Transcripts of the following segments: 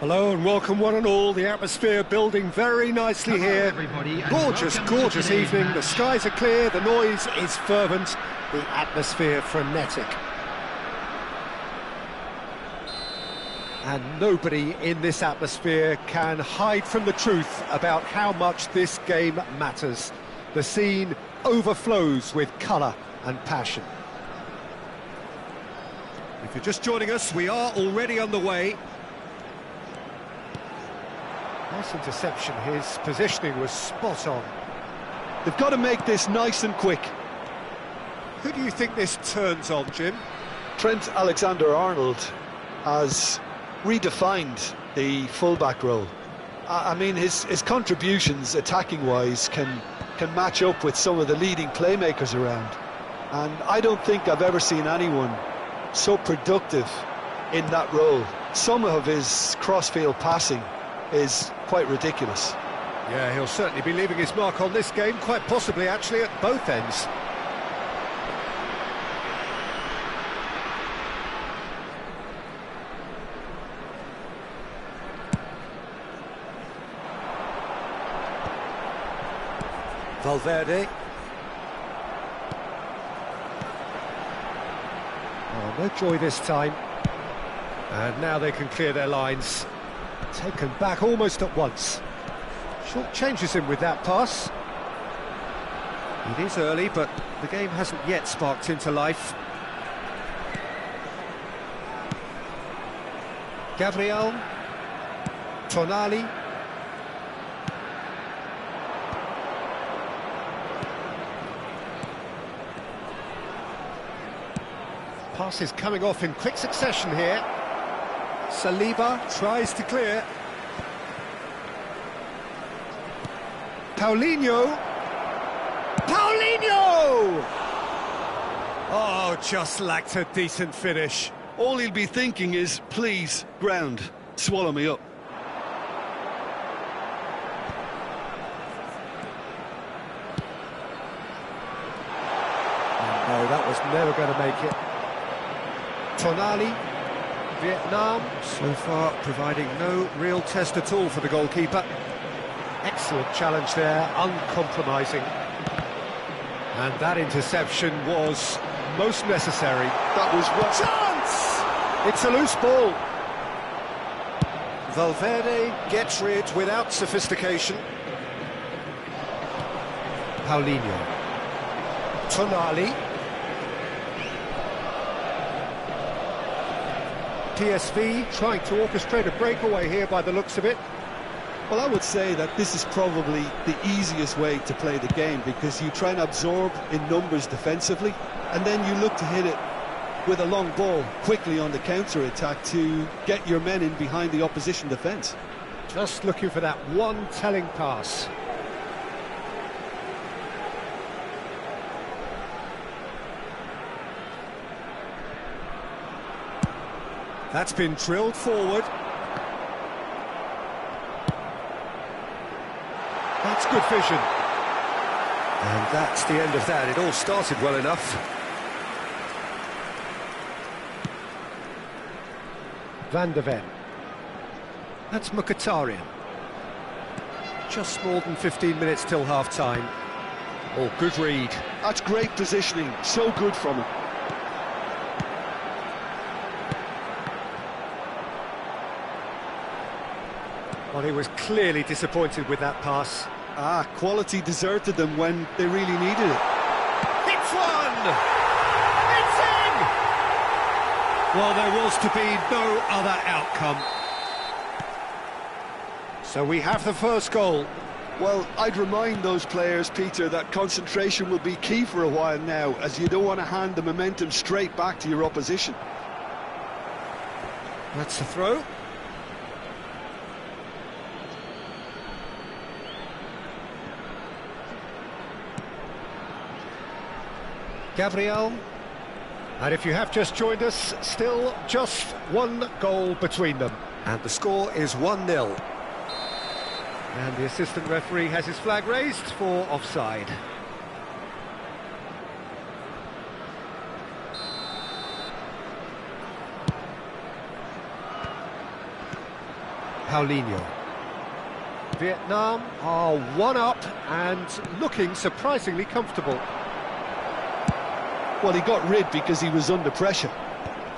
Hello and welcome one and all. The atmosphere building very nicely here. Everybody, Gorgeous, gorgeous evening. The skies are clear, the noise is fervent, the atmosphere frenetic. And nobody in this atmosphere can hide from the truth about how much this game matters. The scene overflows with colour and passion. If you're just joining us, we are already underway. Nice interception, his positioning was spot on. They've got to make this nice and quick. Who do you think this turns on, Jim? Trent Alexander-Arnold has redefined the fullback role. I mean, his contributions, attacking-wise, can match up with some of the leading playmakers around. And I don't think I've ever seen anyone so productive in that role. Some of his cross-field passing is quite ridiculous. Yeah, he'll certainly be leaving his mark on this game, quite possibly actually at both ends. Valverde. Oh, no joy this time. And now they can clear their lines. Taken back almost at once. Short changes him with that pass. It is early, but the game hasn't yet sparked into life. Gabriel. Tonali. Pass is coming off in quick succession here. Saliba tries to clear. Paulinho! Paulinho! Oh, just lacked a decent finish. All he'll be thinking is, please, ground, swallow me up. No, that was never going to make it. Tonali. Vietnam, so far providing no real test at all for the goalkeeper. Excellent challenge there, uncompromising. And that interception was most necessary. That was what... Chance! It's a loose ball. Valverde gets rid without sophistication. Paulinho. Tonali. PSV trying to orchestrate a breakaway here by the looks of it. Well, I would say that this is probably the easiest way to play the game, because you try and absorb in numbers defensively, and then you look to hit it with a long ball quickly on the counter-attack to get your men in behind the opposition defence. Just looking for that one telling pass. That's been drilled forward. That's good vision. And that's the end of that. It all started well enough. Van de Ven. That's Mkhitaryan. Just more than 15 minutes till half-time. Oh, good read. That's great positioning. So good from him. Well, he was clearly disappointed with that pass. Quality deserted them when they really needed it. It's one! It's in! Well, there was to be no other outcome. So we have the first goal. Well, I'd remind those players, Peter, that concentration will be key for a while now, as you don't want to hand the momentum straight back to your opposition. That's the throw. Gabriel. And if you have just joined us, still just one goal between them. And the score is 1-0. And the assistant referee has his flag raised for offside. Paulinho. Vietnam are one up and looking surprisingly comfortable. Well, he got rid because he was under pressure.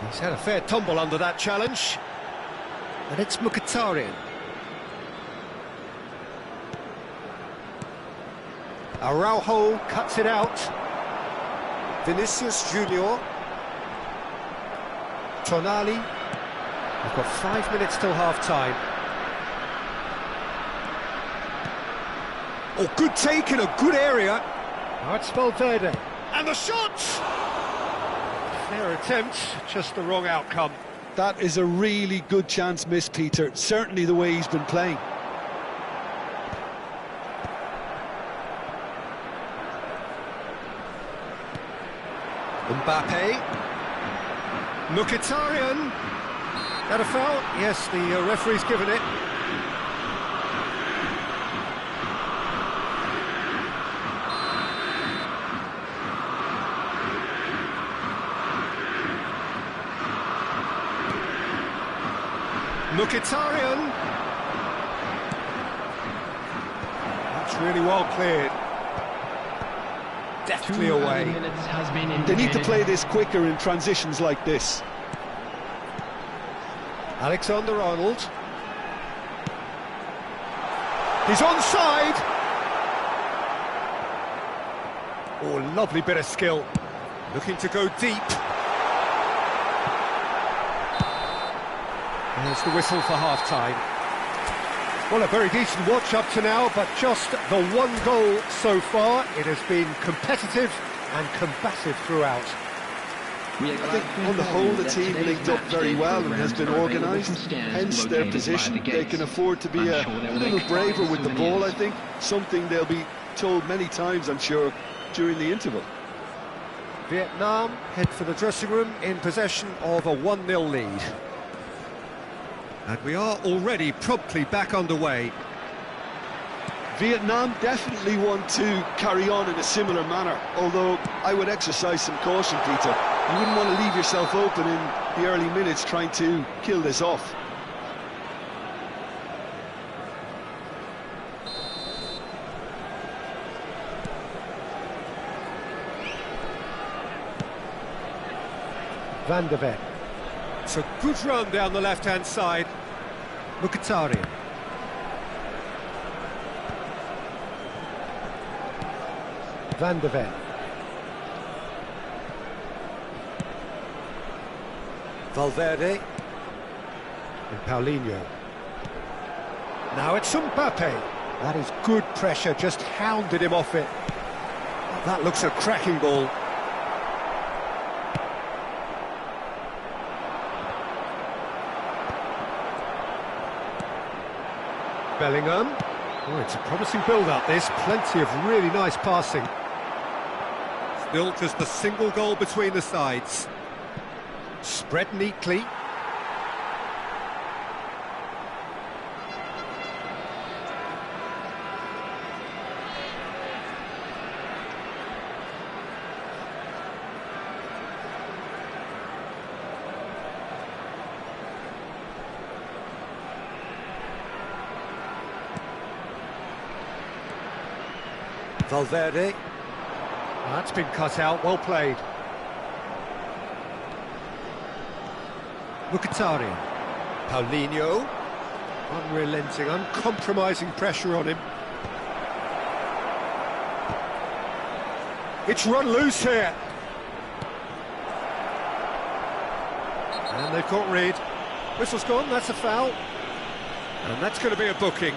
He's had a fair tumble under that challenge. And it's Mkhitaryan. Araujo cuts it out. Vinicius Junior. Tonali. We've got 5 minutes till half-time. Oh, good take in a good area. Now it's Valverde. And the shot! Fair attempt, just the wrong outcome. That is a really good chance missed, Peter. Certainly the way he's been playing. Mbappe. Mkhitaryan. That a foul? Yes, the referee's given it. Mkhitaryan. That's really well cleared. Deftly away. They need to play this quicker in transitions like this. Alexander-Arnold. He's onside. Oh, lovely bit of skill. Looking to go deep. There's the whistle for half-time. Well, a very decent watch up to now, but just the one goal so far. It has been competitive and combative throughout. I think on the whole the team linked up very well and has been organised, hence their position. They can afford to be a little braver with the ball, I think. Something they'll be told many times, I'm sure, during the interval. Vietnam head for the dressing room in possession of a 1-0 lead. And we are already promptly back underway. Vietnam definitely want to carry on in a similar manner, although I would exercise some caution, Peter. You wouldn't want to leave yourself open in the early minutes trying to kill this off. Van de Ven. It's a good run down the left-hand side. Mkhitaryan. Van de Ven. Valverde. And Paulinho. Now it's Mbappe. That is good pressure, just hounded him off it. That looks a cracking ball. Bellingham. Oh, it's a promising build-up, this. Plenty of really nice passing. Still just a single goal between the sides. Spread neatly. Valverde. That's been cut out, well played. Mkhitaryan. Paulinho. Unrelenting, uncompromising pressure on him. It's run loose here. And they've got rid. Whistle's gone, that's a foul. And that's going to be a booking.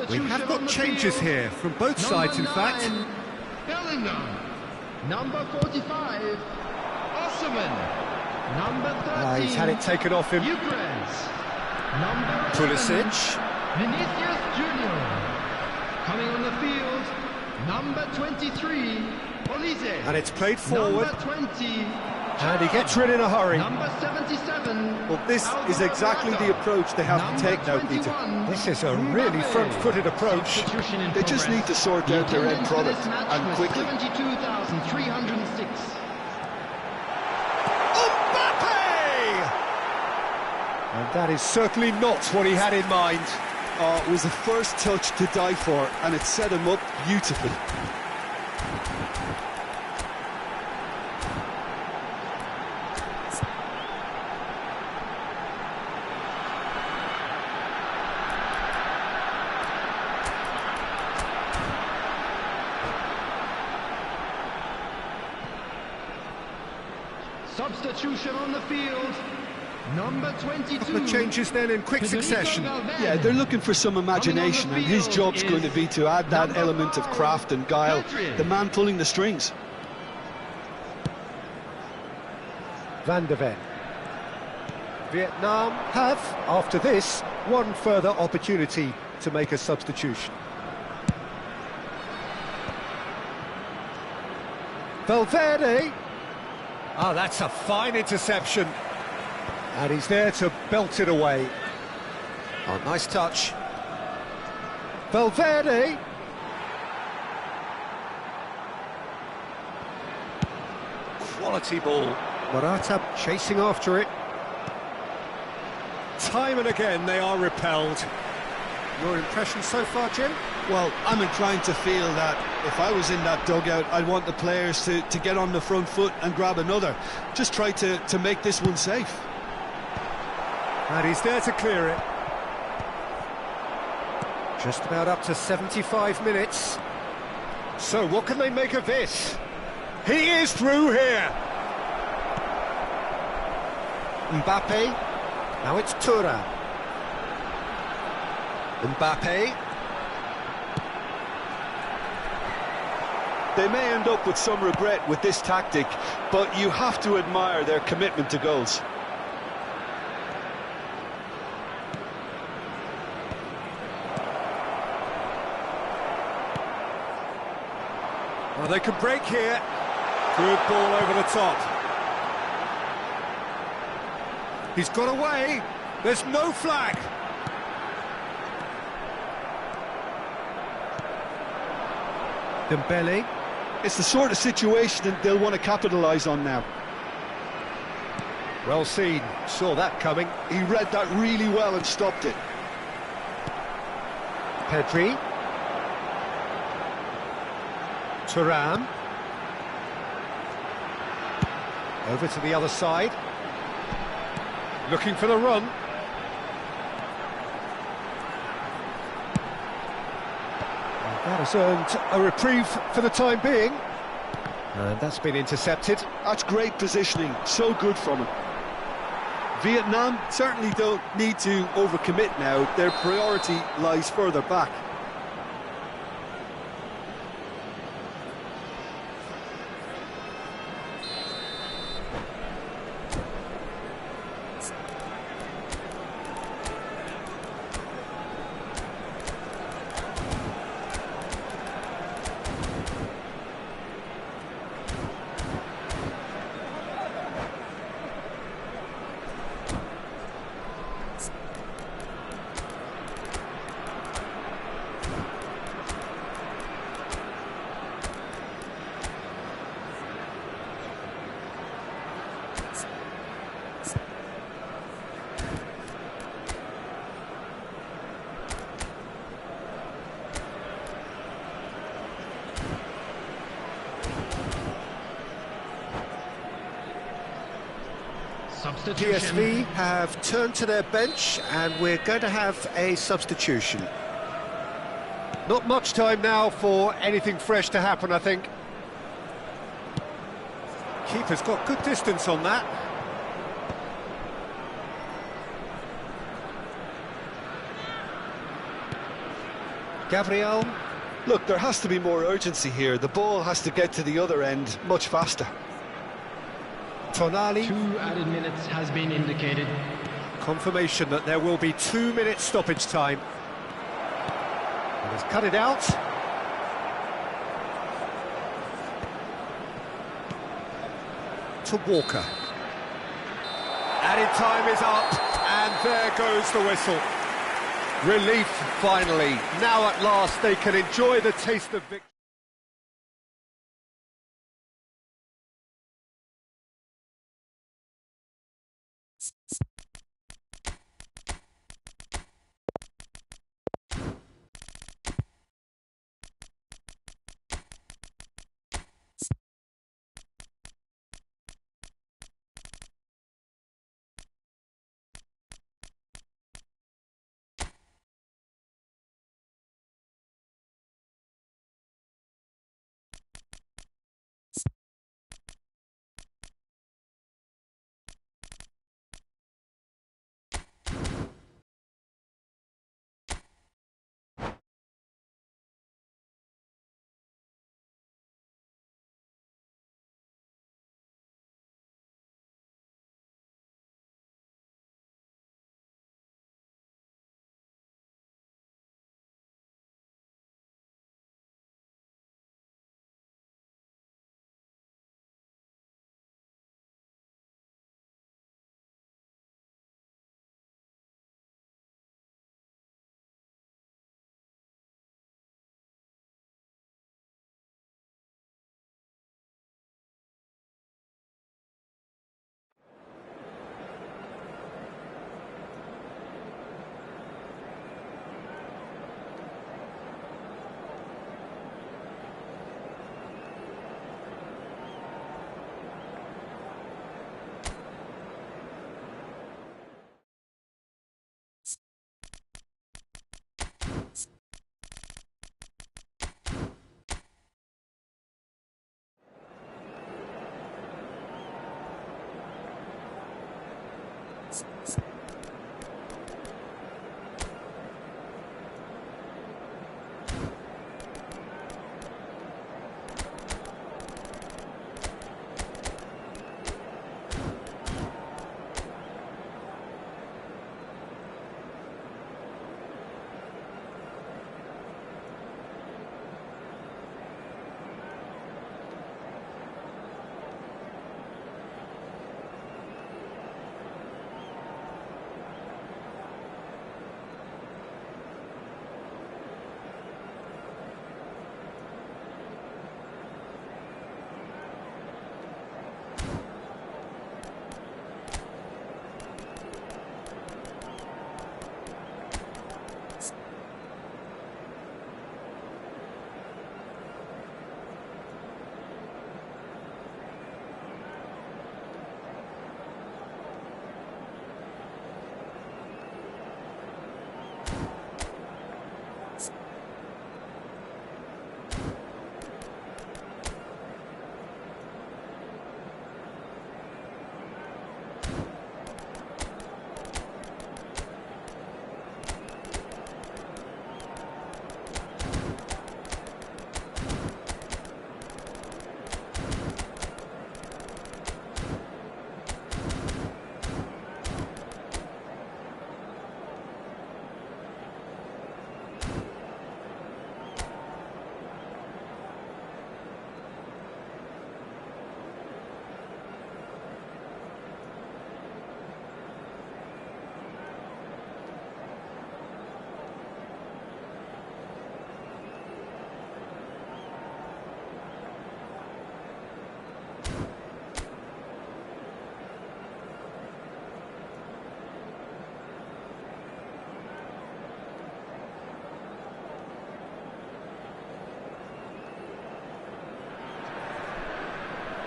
We have got changes here from both sides, in fact. Bellingham. Number 45, Osimhen. Number 13, He's had it taken off him. Yukres. Number 11, Pulisic. Vinicius Junior. Coming on the field, number 23, Olise. And it's played forward. Number 20, And he gets rid in a hurry. number 77. Well, this is exactly the approach they have to take now, Peter. This is a really front-footed approach. They just need to sort out their end product, and quickly. 72,306. Mbappe! And that is certainly not what he had in mind. Oh, it was the first touch to die for, and it set him up beautifully. Substitution on the field, number 22. The changes then in quick succession. Yeah, they're looking for some imagination, and his job's going to be to add that element of craft and guile. The man pulling the strings. Van de Ven. Vietnam have, after this, one further opportunity to make a substitution. Valverde. Ah, that's a fine interception. And he's there to belt it away. Oh, nice touch. Valverde. Quality ball. Morata chasing after it. Time and again they are repelled. Your impression so far, Jim? Well, I'm inclined to feel that if I was in that dugout, I'd want the players to get on the front foot and grab another. Just try to make this one safe. And he's there to clear it. Just about up to 75 minutes. So what can they make of this? He is through here. Mbappe. Now it's Thuram. Mbappe. They may end up with some regret with this tactic, but you have to admire their commitment to goals. Well, they can break here. Good ball over the top. He's got away. There's no flag. Dembele. It's the sort of situation that they'll want to capitalise on now. Well seen. Saw that coming. He read that really well and stopped it. Pedri. Thuram. Over to the other side. Looking for the run. That has earned a reprieve for the time being. And that's been intercepted. That's great positioning, so good from him. Vietnam certainly don't need to overcommit now. Their priority lies further back. PSV have turned to their bench and we're going to have a substitution. Not much time now for anything fresh to happen, I think. Keeper's got good distance on that. Gabriel. Look, there has to be more urgency here. The ball has to get to the other end much faster. Tonali. 2 added minutes has been indicated. Confirmation that there will be 2 minutes stoppage time. And he's cut it out. To Walker. Added time is up, and there goes the whistle. Relief finally. Now at last they can enjoy the taste of victory.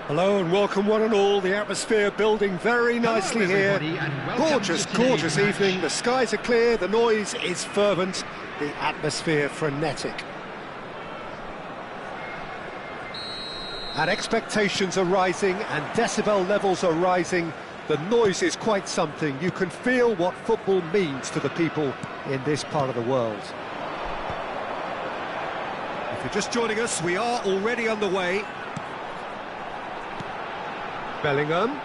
Hello and welcome one and all. The atmosphere building very nicely here. Gorgeous, gorgeous evening. The skies are clear, the noise is fervent, the atmosphere frenetic. And expectations are rising and decibel levels are rising. The noise is quite something. You can feel what football means to the people in this part of the world. If you're just joining us, we are already underway. Bellingham.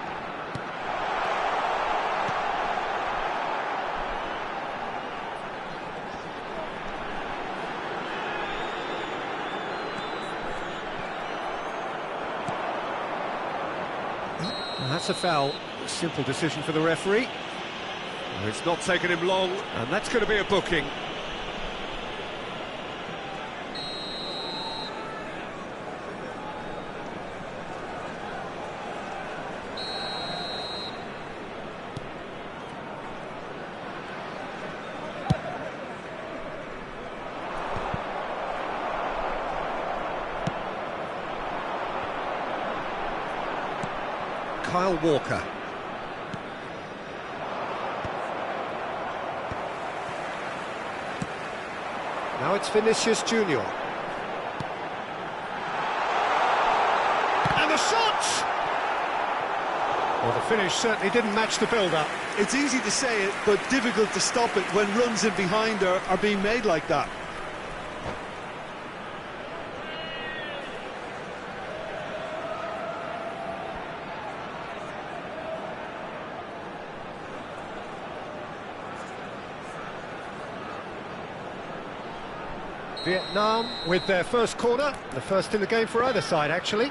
That's a foul. Simple decision for the referee. It's not taken him long, and that's going to be a booking. Kyle Walker. Now it's Vinicius Junior. And the shot! Well, the finish certainly didn't match the build-up. It's easy to say it, but difficult to stop it when runs in behind are being made like that. Vietnam with their first corner, the first in the game for either side, actually.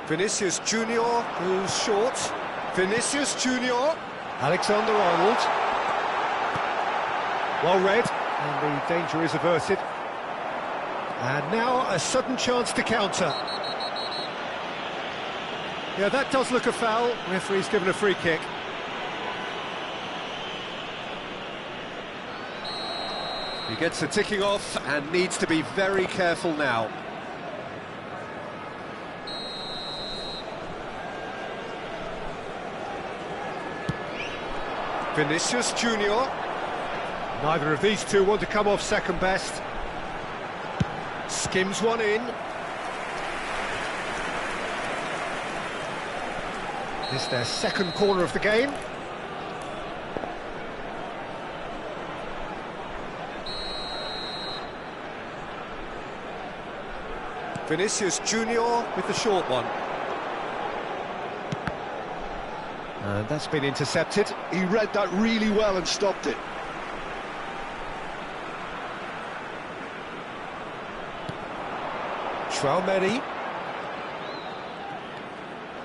Vinicius Junior, who's short. Vinicius Junior. Alexander-Arnold. Well read, and the danger is averted. And now a sudden chance to counter. Yeah, that does look a foul. Referee's given a free kick. He gets the ticking off and needs to be very careful now. Vinicius Junior. Neither of these two want to come off second best. Skims one in. This is their second corner of the game. Vinicius Junior with the short one. And that's been intercepted. He read that really well and stopped it. Traoré.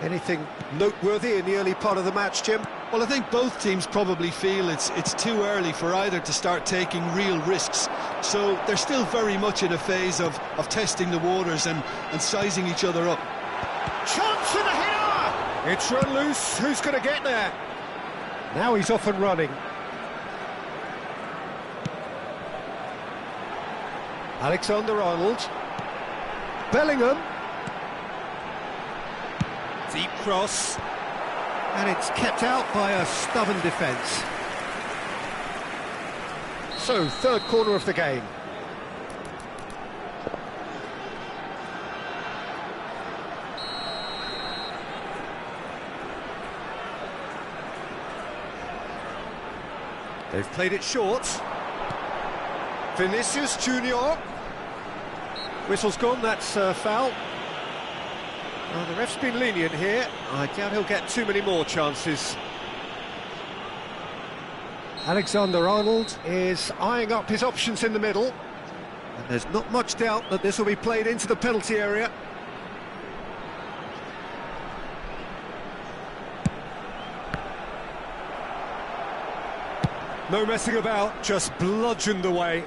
Anything noteworthy in the early part of the match, Jim? Well, I think both teams probably feel it's too early for either to start taking real risks. So they're still very much in a phase of testing the waters and sizing each other up. Chance and a header! It's run loose. Who's going to get there? Now he's off and running. Alexander-Arnold. Bellingham. Deep cross, and it's kept out by a stubborn defence. So, third corner of the game. They've played it short. Vinicius Junior. Whistle's gone, that's a foul. Well, the ref's been lenient here. I doubt he'll get too many more chances. Alexander-Arnold is eyeing up his options in the middle. And there's not much doubt that this will be played into the penalty area. No messing about, just bludgeoned away.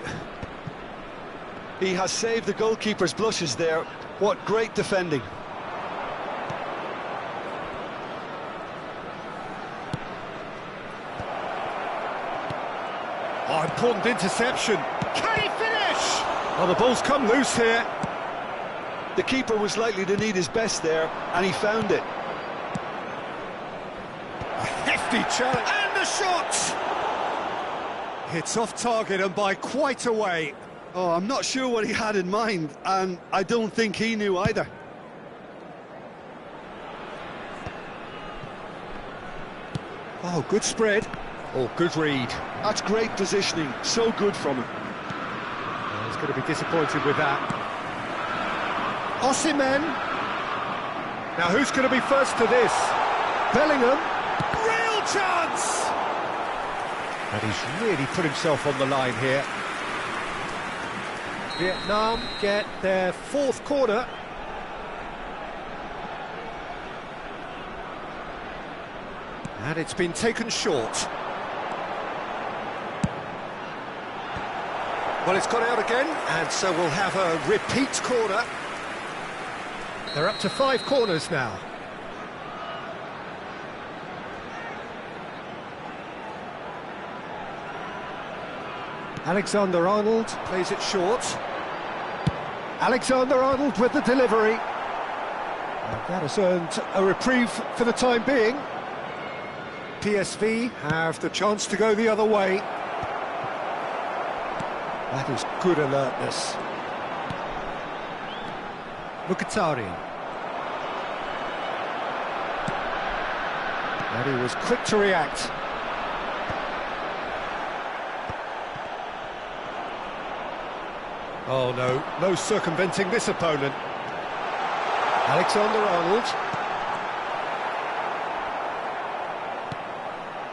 He has saved the goalkeeper's blushes there. What great defending. Oh, important interception. Can he finish? Oh, the ball's come loose here. The keeper was likely to need his best there, and he found it. A hefty challenge. And the shot! It's off target and by quite a way. Oh, I'm not sure what he had in mind, and I don't think he knew either. Oh, good spread. Oh, good read. That's great positioning, so good from him. Oh, he's going to be disappointed with that. Osimhen. Now who's going to be first to this? Bellingham. Real chance! And he's really put himself on the line here. Vietnam get their fourth corner. And it's been taken short. Well, it's gone out again, and so we'll have a repeat corner. They're up to 5 corners now. Alexander-Arnold plays it short. Alexander-Arnold with the delivery. And that has earned a reprieve for the time being. PSV have the chance to go the other way. That is good alertness. Mkhitaryan. And he was quick to react. Oh no, no circumventing this opponent. Alexander-Arnold.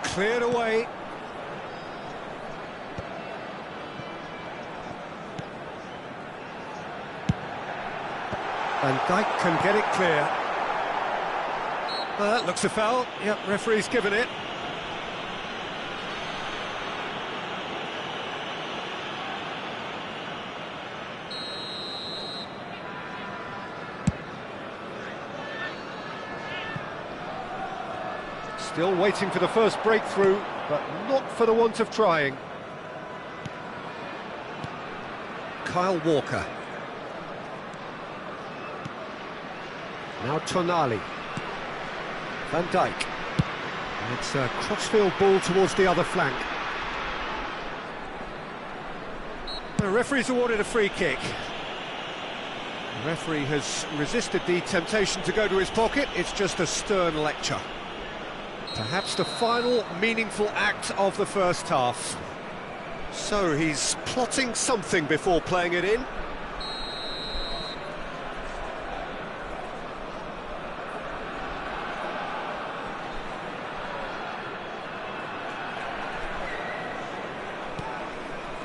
Cleared away. Van Dijk can get it clear. That looks a foul. Yep, referee's given it. Still waiting for the first breakthrough, but not for the want of trying. Kyle Walker. Now Tonali. Van Dijk. And it's a crossfield ball towards the other flank. The referee's awarded a free kick. The referee has resisted the temptation to go to his pocket. It's just a stern lecture. Perhaps the final meaningful act of the first half. So he's plotting something before playing it in.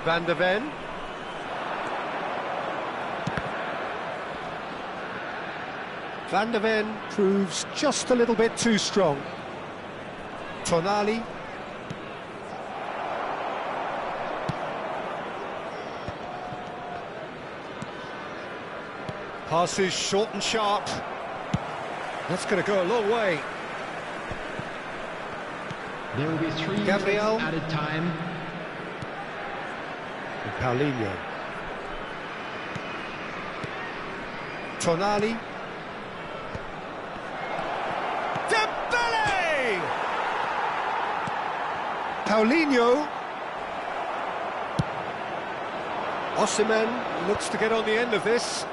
Van de Ven. Van de Ven proves just a little bit too strong. Tonali. Passes short and sharp. That's going to go a long way. There will be 3 Gabriel. minutes added time. And Paulinho. Tonali. Dembele! Paulinho. Osimhen looks to get on the end of this.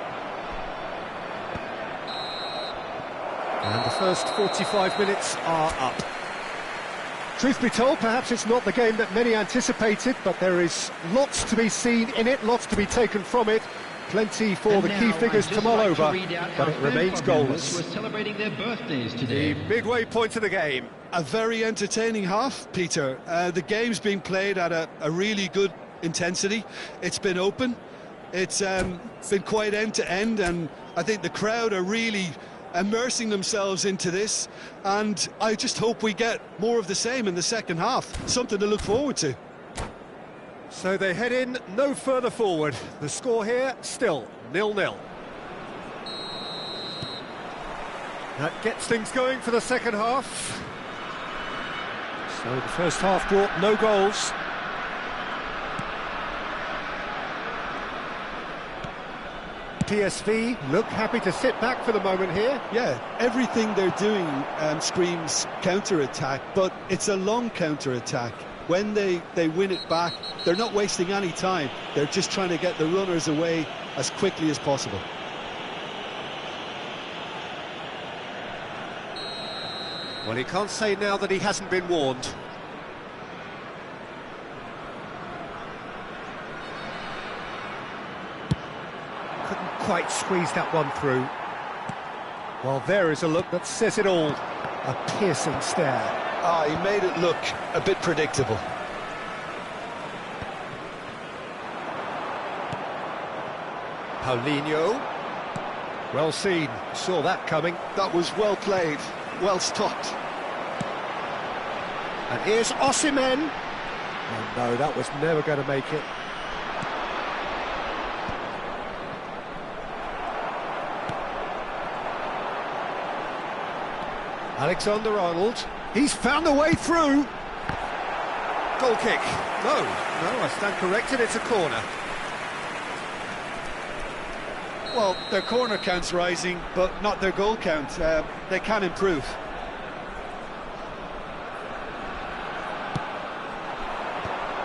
And the first 45 minutes are up. Truth be told, perhaps it's not the game that many anticipated, but there is lots to be seen in it, lots to be taken from it. Plenty for the key figures to mull over, but it remains goalless. Who are celebrating their birthdays today. The midway point of the game. A very entertaining half, Peter. The game's being played at a really good intensity. It's been open. It's been quite end-to-end, and I think the crowd are really immersing themselves into this, and I just hope we get more of the same in the second half. Something to look forward to. So they head in no further forward. The score here, still 0-0. That gets things going for the second half. So the first half brought no goals. PSV look happy to sit back for the moment here. Yeah, everything they're doing screams counter-attack, but it's a long counter-attack. When they win it back, they're not wasting any time. They're just trying to get the runners away as quickly as possible. Well, he can't say now that he hasn't been warned. Couldn't quite squeeze that one through. Well, there is a look that says it all. A piercing stare. Ah, he made it look a bit predictable. Paulinho. Well seen, saw that coming. That was well played, well stopped. And here's Osimhen. Oh no, that was never going to make it. Alexander-Arnold. He's found a way through. Goal kick. No, I stand corrected, it's a corner. Well, their corner count's rising, but not their goal count. They can improve.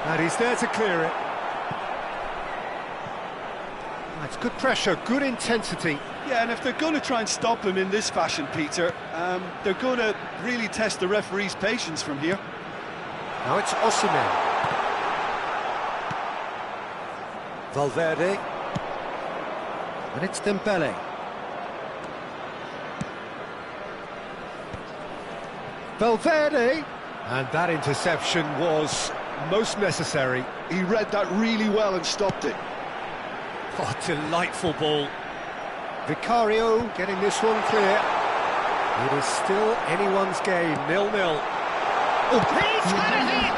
And he's there to clear it. It's good pressure, good intensity. Yeah, and if they're going to try and stop him in this fashion, Peter, they're going to really test the referee's patience from here. Now it's Osimhen. Valverde. And it's Dembele. Valverde. And that interception was most necessary. He read that really well and stopped it. Oh, delightful ball. Vicario getting this one clear. It is still anyone's game, 0-0. Oh, he's had it!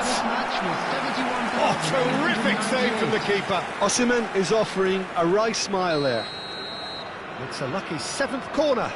Oh, terrific save from the keeper. Osimhen is offering a wry smile there. It's a lucky 7th corner.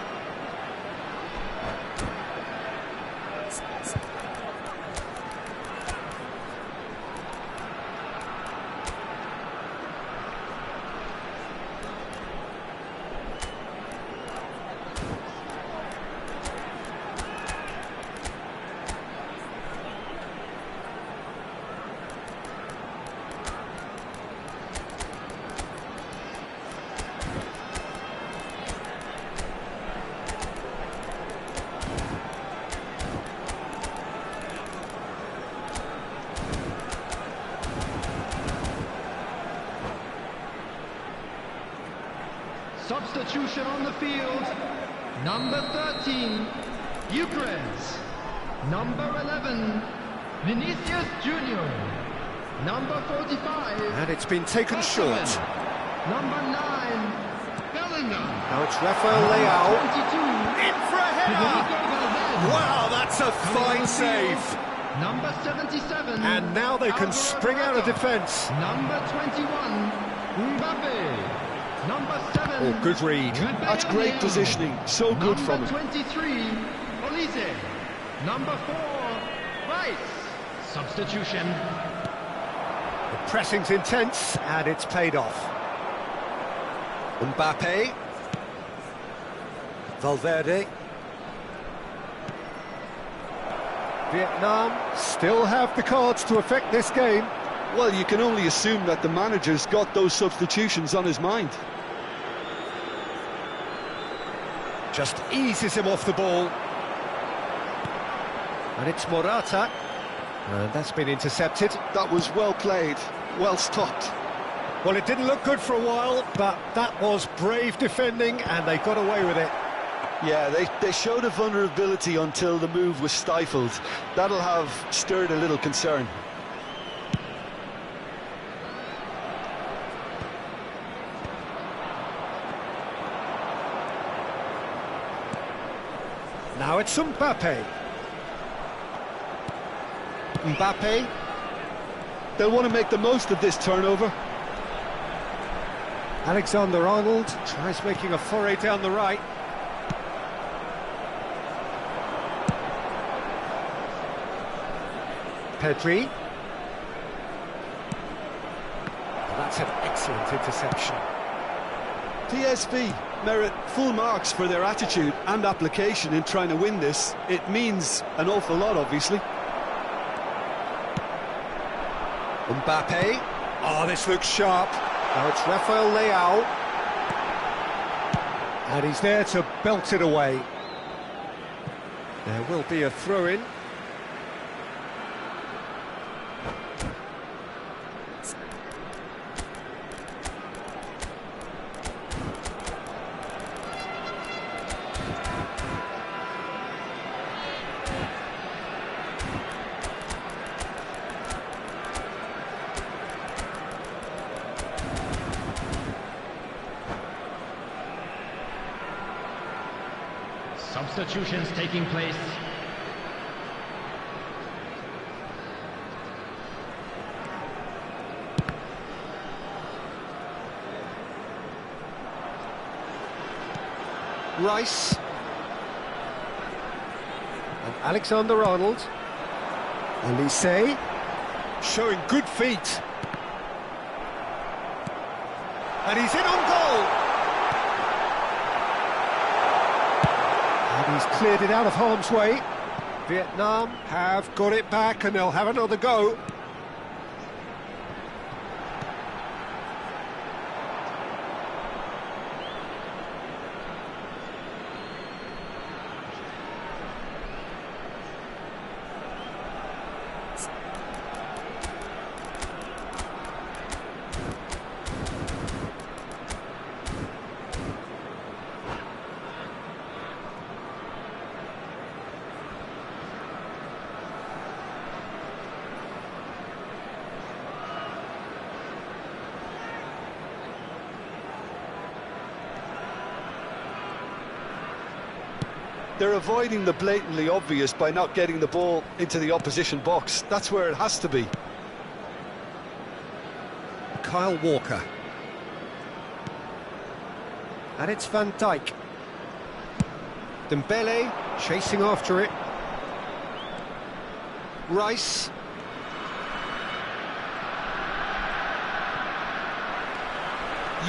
Substitution on the field. Number 13, Gyökeres. Number 11, Vinicius Junior. Number 45. And it's been taken short. Number 9, Bellingham. Now it's Rafael Leao. 22. In for a header! Wow, that's a fine save. Number 77. And now they can spring out of defence. Number 21, Mbappe. Number 7. Oh, good read. That's great positioning. So good from him. Number 23, Olise. Number 4, Rice. Substitution. The pressing's intense, and it's paid off. Mbappe. Valverde. Vietnam still have the cards to affect this game. Well, you can only assume that the manager's got those substitutions on his mind. Just eases him off the ball. And it's Morata. And that's been intercepted. That was well played, well stopped. Well, it didn't look good for a while, but that was brave defending, and they got away with it. Yeah, they showed a vulnerability until the move was stifled. That'll have stirred a little concern. Now it's Mbappe. Mbappe. They'll want to make the most of this turnover. Alexander-Arnold tries making a foray down the right. Pedri. Well, that's an excellent interception. PSV merit full marks for their attitude and application in trying to win this. It means an awful lot, obviously. Mbappe. Oh, this looks sharp. Now it's Rafael Leao. And he's there to belt it away. There will be a throw-in. Substitutions taking place. Rice. And Alexander-Arnold. Elise. Showing good feet. And he's in on goal. And he's cleared it out of harm's way. Vietnam have got it back and they'll have another go. They're avoiding the blatantly obvious by not getting the ball into the opposition box. That's where it has to be. Kyle Walker. And it's Van Dijk. Dembele chasing after it. Rice.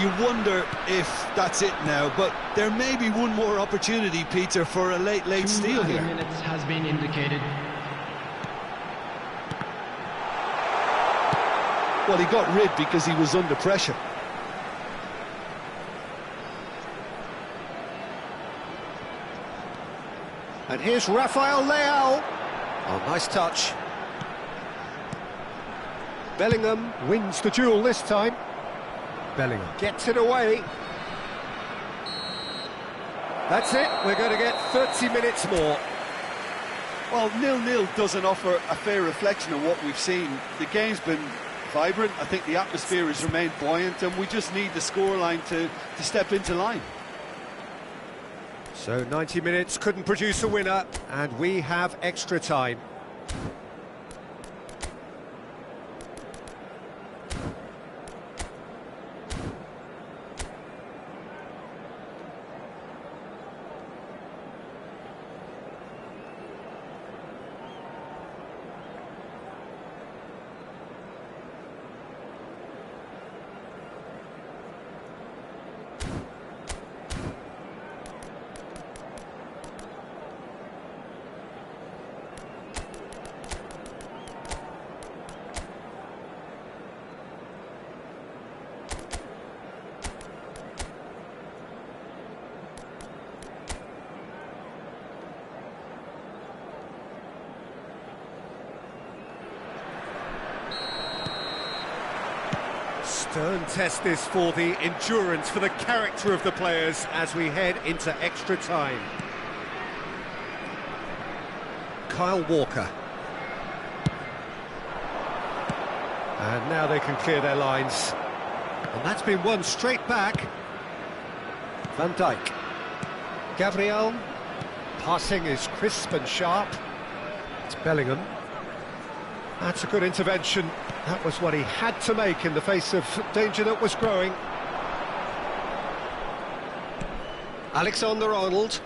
You wonder if that's it now, but there may be one more opportunity, Peter, for a late steal here. 2 minutes has been indicated. Well, he got rid because he was under pressure. And here's Rafael Leao. Oh, nice touch. Bellingham wins the duel this time. Bellingham gets it away. That's it, we're going to get 30 minutes more. Well, 0-0 doesn't offer a fair reflection of what we've seen. The game's been vibrant. I think the atmosphere has remained buoyant, and we just need the scoreline to step into line. So 90 minutes couldn't produce a winner, and we have extra time. Stern test this for the endurance, for the character of the players as we head into extra time. Kyle Walker. And now they can clear their lines. And that's been won straight back. Van Dijk. Gabriel. Passing is crisp and sharp. It's Bellingham. That's a good intervention. That was what he had to make in the face of danger that was growing. Alexander-Arnold.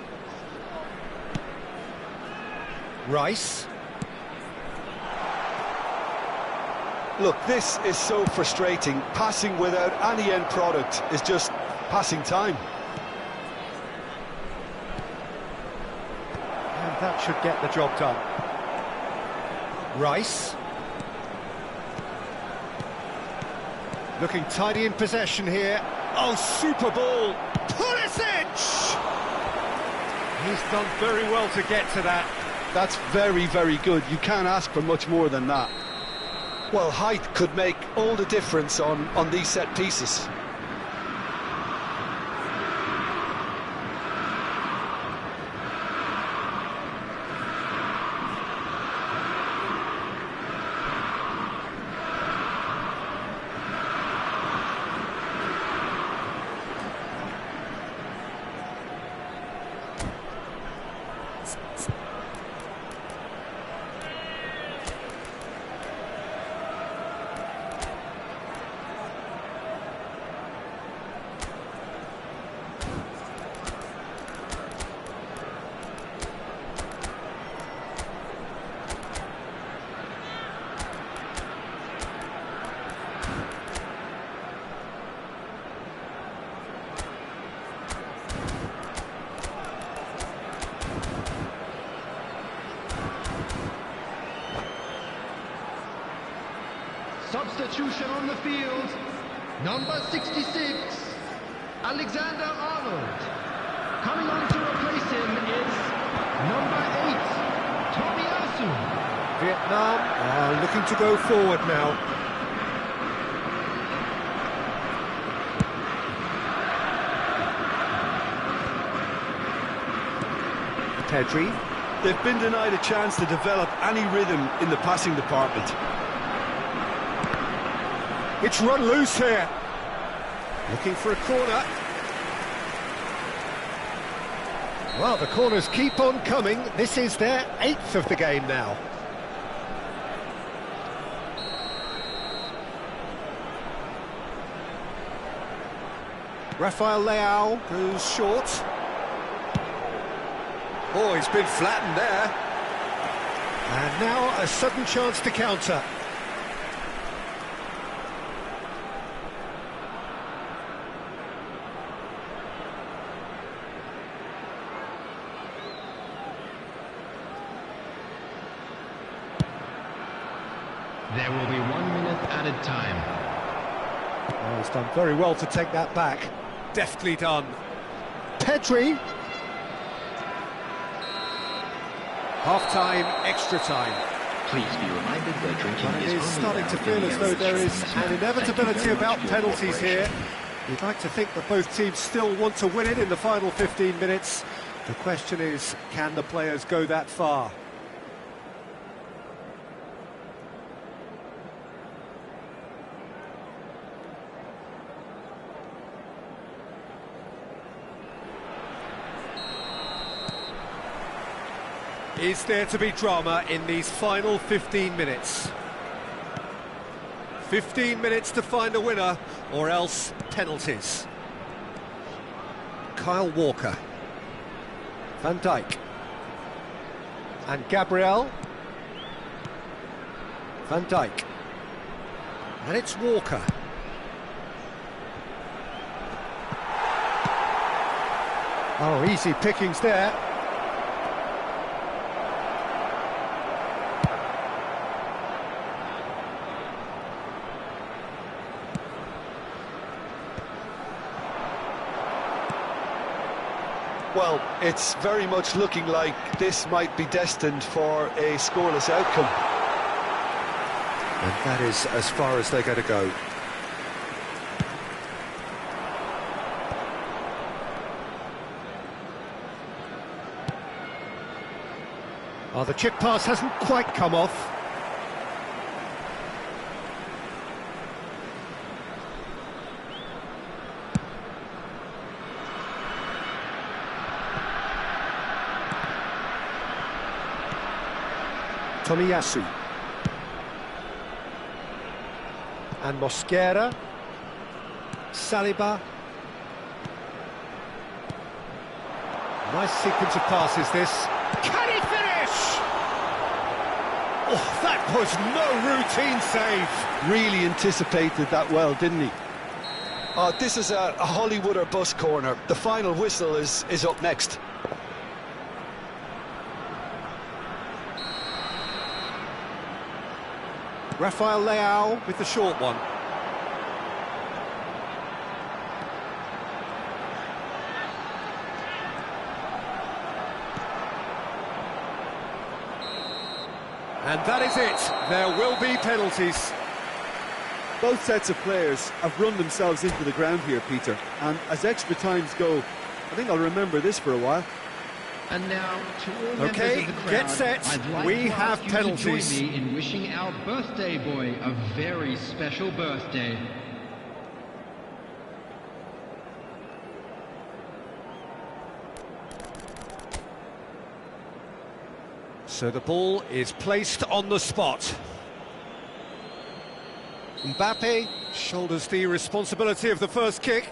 Rice. Look, this is so frustrating. Passing without any end product is just passing time. And that should get the job done. Rice. Looking tidy in possession here. Oh, super ball! Pulisic! He's done very well to get to that. That's very, very good. You can't ask for much more than that. Well, height could make all the difference on these set pieces. Substitution on the field. Number 66, Alexander-Arnold. Coming on to replace him is number 8, Tomiyasu. Vietnam are looking to go forward now. Pedri. They've been denied a chance to develop any rhythm in the passing department. It's run loose here. Looking for a corner. Well, the corners keep on coming. This is their 8th of the game now. Rafael Leao goes short. Oh, he's been flattened there. And now a sudden chance to counter. There will be 1 minute added time. Oh, he's done very well to take that back. Deftly done. Pedri. Half-time, extra time. Please be reminded that drinking And it is is only starting to allowed feel in as the though area there is restricted an in this match. inevitability Thank you very about much for your penalties here. cooperation. You'd like to think that both teams still want to win it in the final 15 minutes. The question is, can the players go that far? Is there to be drama in these final 15 minutes? 15 minutes to find a winner, or else penalties. Kyle Walker. Van Dijk. And Gabriel. Van Dijk. And it's Walker. Oh, easy pickings there. Well, it's very much looking like this might be destined for a scoreless outcome. And that is as far as they're going to go. Oh, the chip pass hasn't quite come off. Tomiyasu. And Mosquera. Saliba. Nice sequence of passes this. Can he finish? Oh, that was no routine save. Really anticipated that well, didn't he? This is a Hollywood or bus corner. The final whistle is up next. Rafael Leao with the short one. And that is it. There will be penalties. Both sets of players have run themselves into the ground here, Peter. And as extra times go, I think I'll remember this for a while. And now, to all members Okay, of the crowd, get set. I'd like We to have ask you penalties. to join me in wishing our birthday boy a very special birthday. So the ball is placed on the spot. Mbappe shoulders the responsibility of the first kick.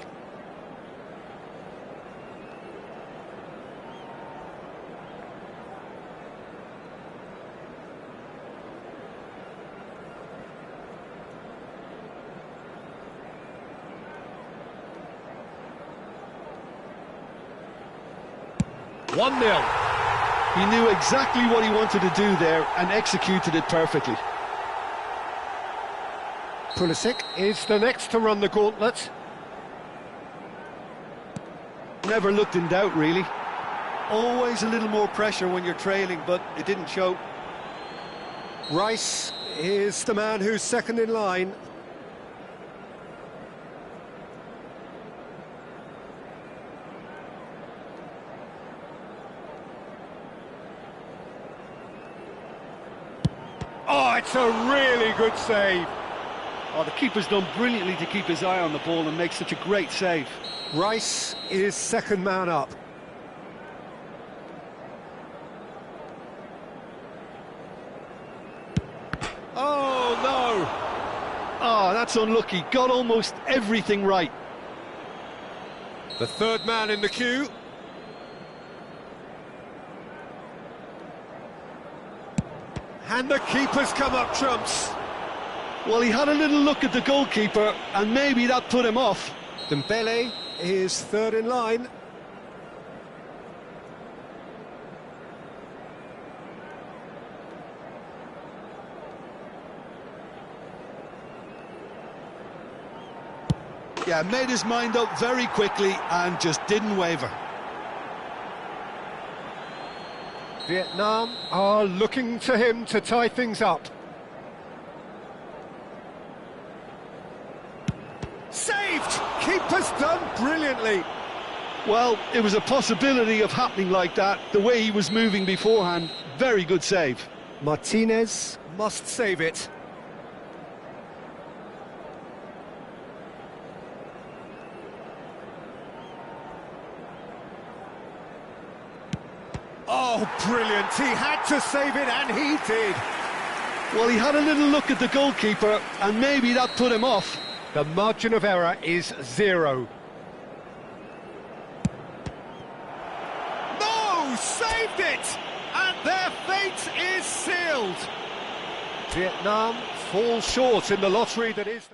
One 0. He knew exactly what he wanted to do there and executed it perfectly. Pulisic is the next to run the gauntlet. Never looked in doubt, really. Always a little more pressure when you're trailing, but it didn't show. Rice is the man who's second in line. Oh, it's a really good save. Oh, the keeper's done brilliantly to keep his eye on the ball and make such a great save. Rice is second man up. Oh, no! Oh, that's unlucky. Got almost everything right. The third man in the queue. And the keeper's come up trumps. Well, he had a little look at the goalkeeper, and maybe that put him off. Dembele is third in line. Yeah, made his mind up very quickly and just didn't waver. Vietnam are looking to him to tie things up. Saved! Keeper's done brilliantly. Well, it was a possibility of happening like that, the way he was moving beforehand. Very good save. Martinez must save it. Oh, brilliant. He had to save it, and he did. Well, he had a little look at the goalkeeper, and maybe that put him off. The margin of error is 0. No! Saved it! And their fate is sealed. Vietnam fall short in the lottery that is...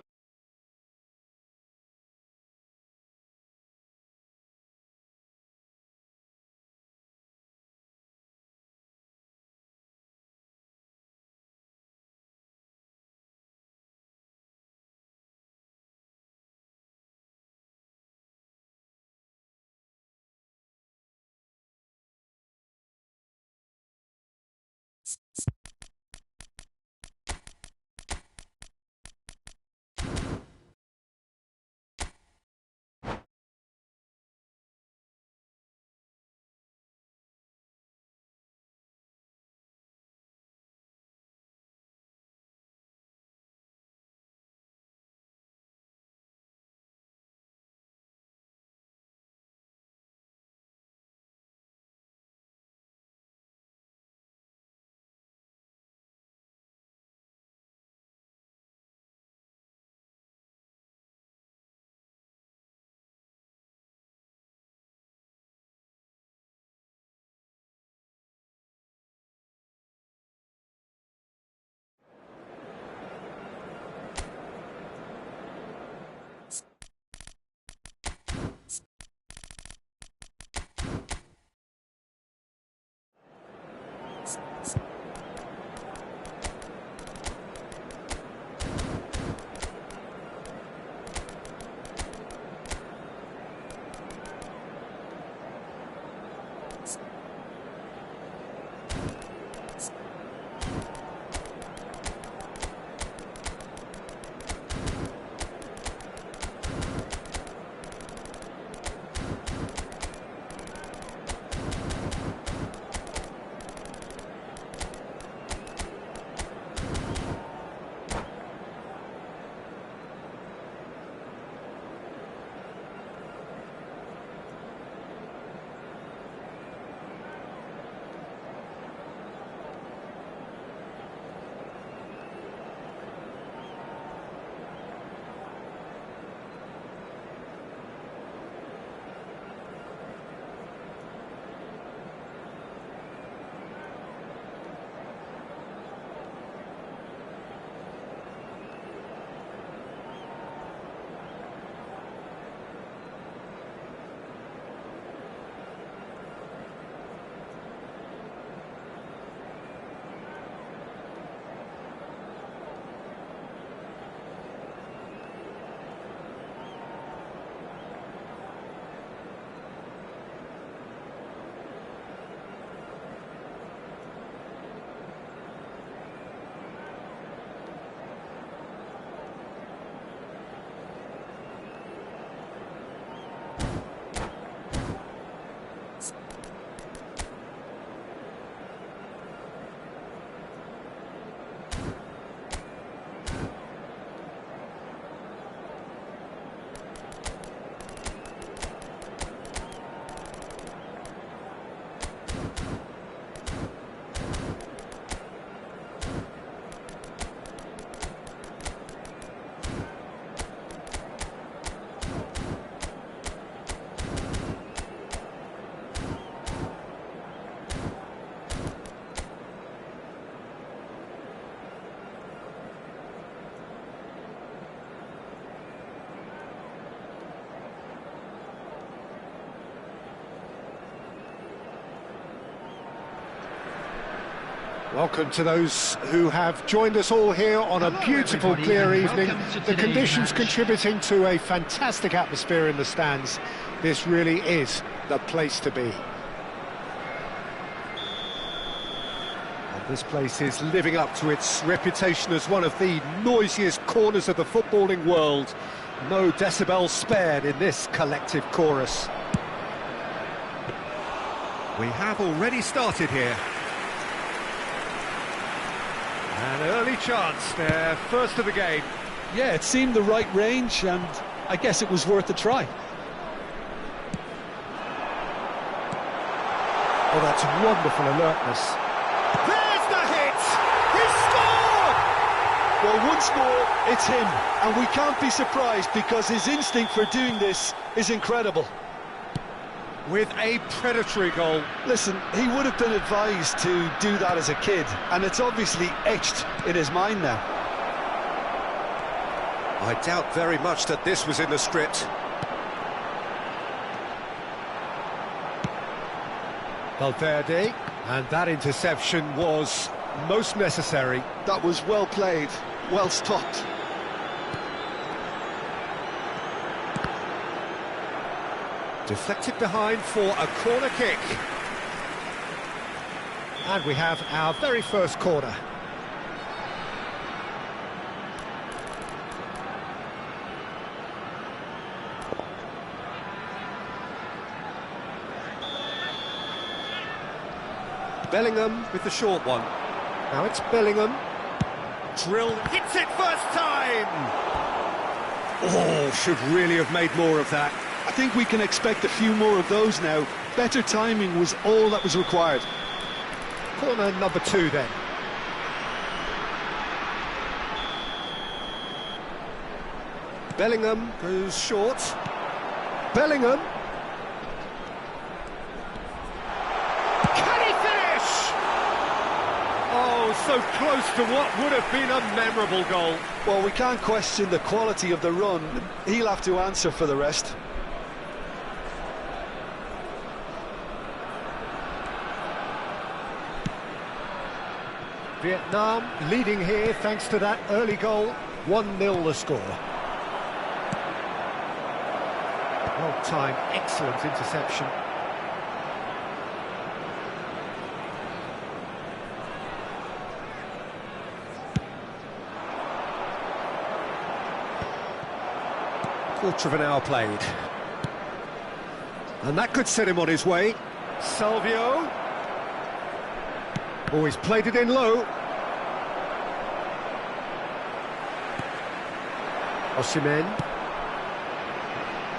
Welcome to those who have joined us all here on a Hello, beautiful, everybody, clear and evening. welcome to The today's conditions match. contributing to a fantastic atmosphere in the stands. This really is the place to be. And this place is living up to its reputation as one of the noisiest corners of the footballing world. No decibels spared in this collective chorus. We have already started here. An early chance there, first of the game. Yeah, it seemed the right range, and I guess it was worth a try. Oh, that's wonderful alertness. There's the hit! He scored! Well, once more, it's him, and we can't be surprised because his instinct for doing this is incredible. With a predatory goal. Listen, he would have been advised to do that as a kid, and it's obviously etched in his mind now. I doubt very much that this was in the script. Valverde, and that interception was most necessary. That was well played, well stopped. Deflected behind for a corner kick. And we have our very first corner. Bellingham with the short one. Now it's Bellingham. Drilled, hits it first time! Oh, should really have made more of that. I think we can expect a few more of those now. Better timing was all that was required. Corner number 2 then. Bellingham goes short. Bellingham. Can he finish? Oh, so close to what would have been a memorable goal. Well, we can't question the quality of the run. He'll have to answer for the rest. Vietnam leading here thanks to that early goal. 1-0 the score. Well-timed, excellent interception. Quarter of an hour played. And that could set him on his way. Salvio. Oh, he's played it in low. Osimhen.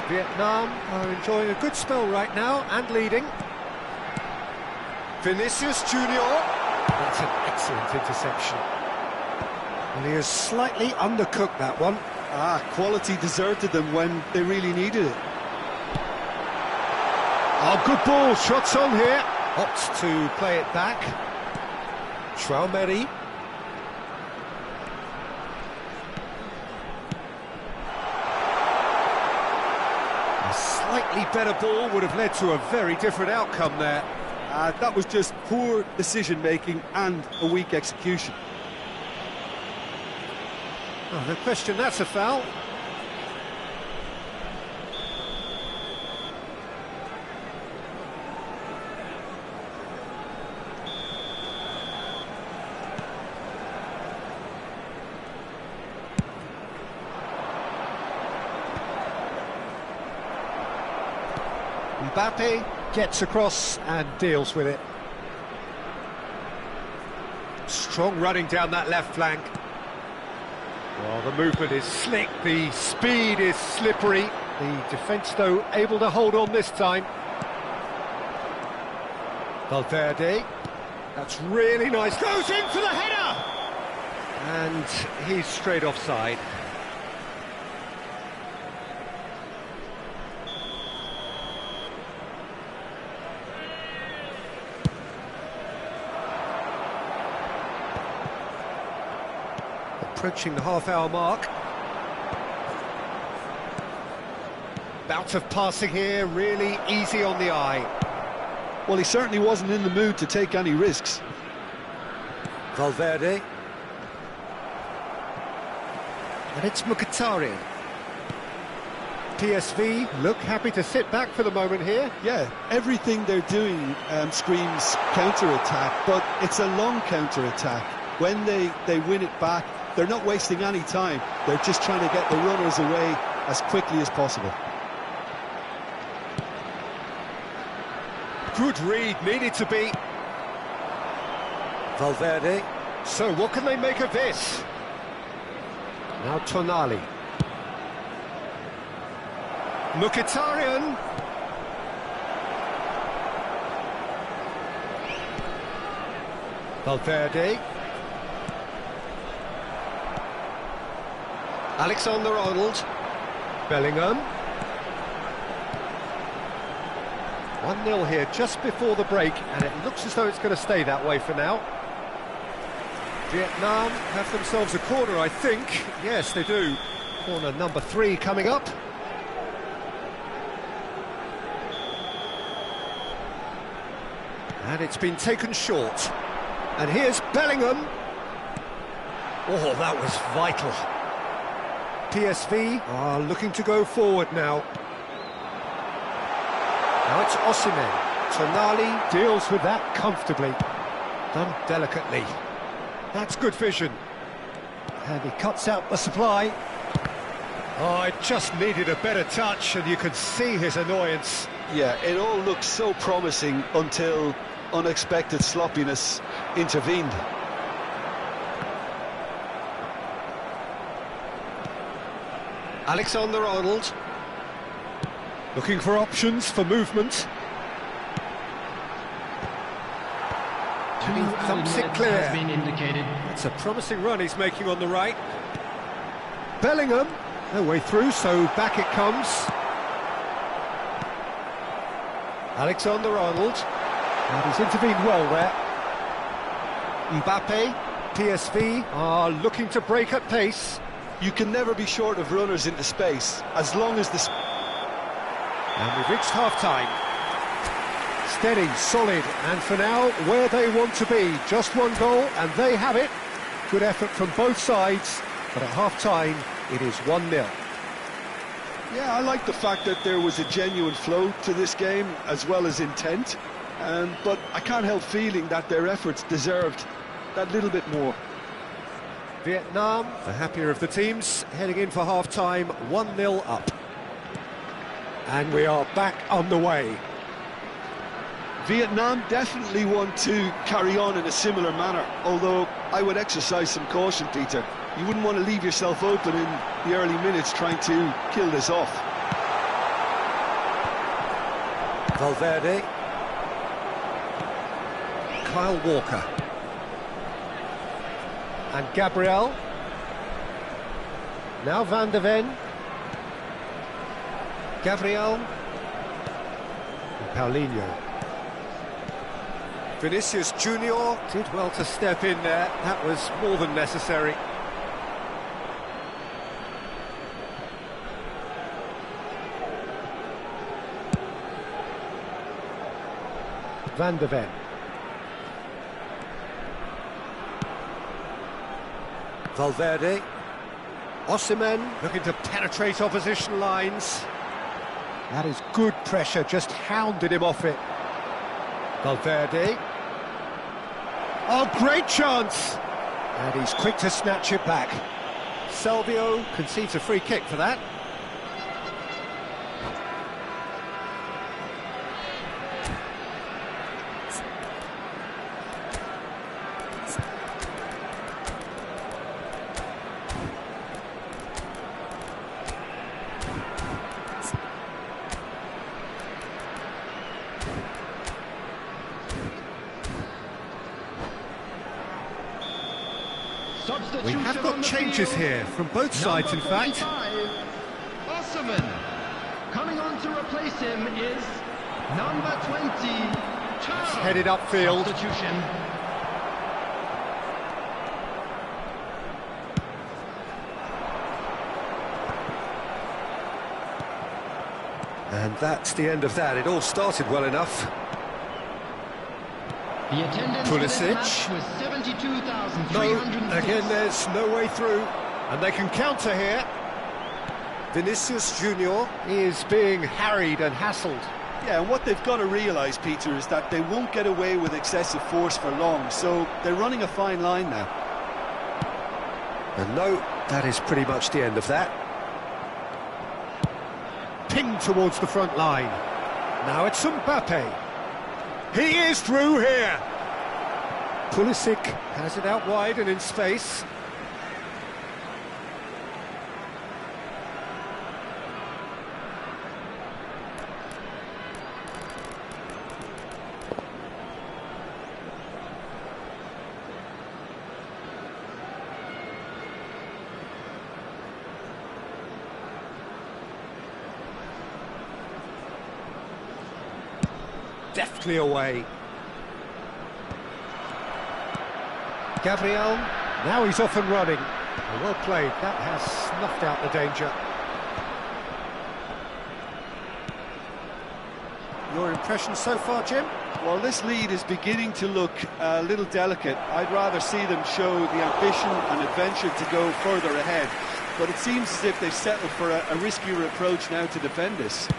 Vietnam are enjoying a good spell right now and leading. Vinicius Junior. That's an excellent interception. And he has slightly undercooked that one. Quality deserted them when they really needed it. Oh, good ball, shots on here. Opts to play it back. Traumeri. A slightly better ball would have led to a very different outcome there. That was just poor decision-making and a weak execution. Oh, no question, that's a foul. Mbappe gets across and deals with it. Strong running down that left flank. Well, the movement is slick, the speed is slippery. The defence, though, able to hold on this time. Valverde. That's really nice. Goes in for the header! And he's straight offside. Approaching the half-hour mark. Bout of passing here, really easy on the eye. Well, he certainly wasn't in the mood to take any risks. Valverde. And it's Mkhitaryan. PSV look happy to sit back for the moment here. Yeah, everything they're doing screams counter-attack, but it's a long counter-attack. When they win it back, they're not wasting any time. They're just trying to get the runners away as quickly as possible. Good read, needed to be. Valverde. So what can they make of this? Now Tonali. Mkhitaryan. Valverde. Alexander-Arnold. Bellingham. 1-0 here just before the break, and it looks as though it's going to stay that way for now. Vietnam have themselves a corner, I think. Yes, they do. Corner number 3 coming up. And it's been taken short. And here's Bellingham. Oh, that was vital. PSV are looking to go forward now. Now it's Osimhen. Tonali deals with that comfortably. Done delicately. That's good vision. And he cuts out the supply. Oh, it just needed a better touch, and you could see his annoyance. Yeah, it all looked so promising until unexpected sloppiness intervened. Alexander-Arnold. Looking for options for movement. And he thumps it clear. Has been indicated. It's a promising run he's making on the right. Bellingham, no way through, so back it comes. Alexander-Arnold, and he's intervened well there. Mbappe, PSV are looking to break at pace. You can never be short of runners into space, as long as the... And we've reached half-time. Steady, solid, and for now, where they want to be. Just one goal, and they have it. Good effort from both sides, but at half-time, it is 1-0. Yeah, I like the fact that there was a genuine flow to this game, as well as intent. But I can't help feeling that their efforts deserved that little bit more. Vietnam, the happier of the teams, heading in for half-time, 1-0 up. And we are back on the way. Vietnam definitely want to carry on in a similar manner, although I would exercise some caution, Peter. You wouldn't want to leave yourself open in the early minutes trying to kill this off. Valverde. Kyle Walker. And Gabriel. Now Van de Ven. Gabriel. And Paulinho. Vinicius Junior did well to step in there. That was more than necessary. Van de Ven. Valverde. Osimhen looking to penetrate opposition lines. That is good pressure, just hounded him off it. Valverde. Oh, great chance! And he's quick to snatch it back. Salvio concedes a free kick for that. We have got changes here from both sides, in fact. Osimhen. Coming on to replace him is number 20, Charles. Headed upfield. Substitution. And that's the end of that. It all started well enough. The attendance for this Pulisic. match was No, 72,306. again there's no way through. And they can counter here. Vinicius Junior is being harried and hassled. Yeah, and what they've got to realise, Peter, is that they won't get away with excessive force for long, so they're running a fine line now. And no, that is pretty much the end of that. Pinged towards the front line. Now it's Mbappe. He is through here. Pulisic has it out wide and in space. Deftly away. Gabriel, now he's off and running. Well played, that has snuffed out the danger. Your impression so far, Jim? Well, this lead is beginning to look a little delicate. I'd rather see them show the ambition and adventure to go further ahead. But it seems as if they've settled for a riskier approach now to defend this.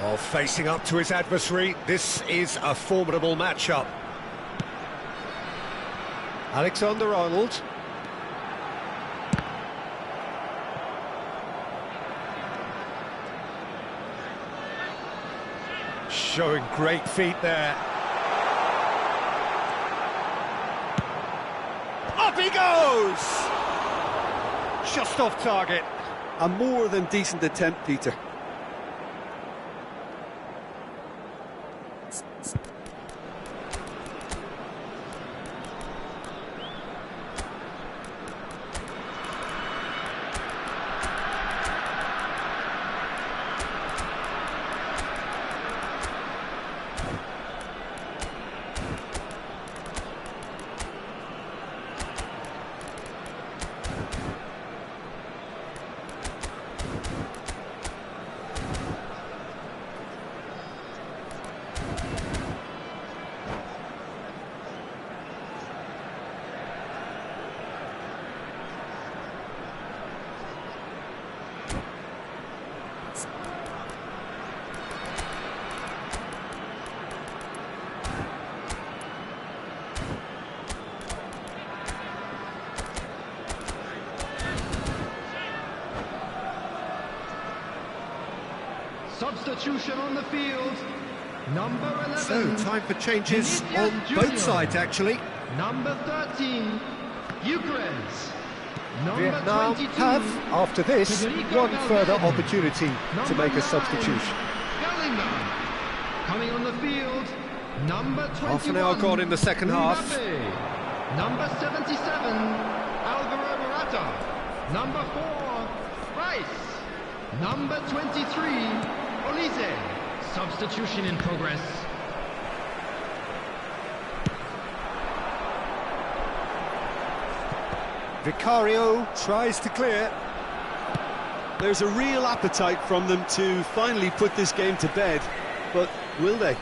Oh, facing up to his adversary, this is a formidable matchup. Alexander-Arnold. Showing great feet there. Up he goes! Just off target. A more than decent attempt, Peter. Substitution on the field. Number 11. So, time for changes Vinicius on Junior. both sides, actually. Number 13, Eucharist. Number Vietnam 22, have, after this, Federico one further Valverde. opportunity to Number make a 9, substitution. Bellingham. Coming on the field, number 21. Half an hour gone in the second half. Mbappe. Number 77, Alvaro Morata. Number 4, Rice. Number 23, Olise. Substitution in progress. Vicario tries to clear. There's a real appetite from them to finally put this game to bed, but will they?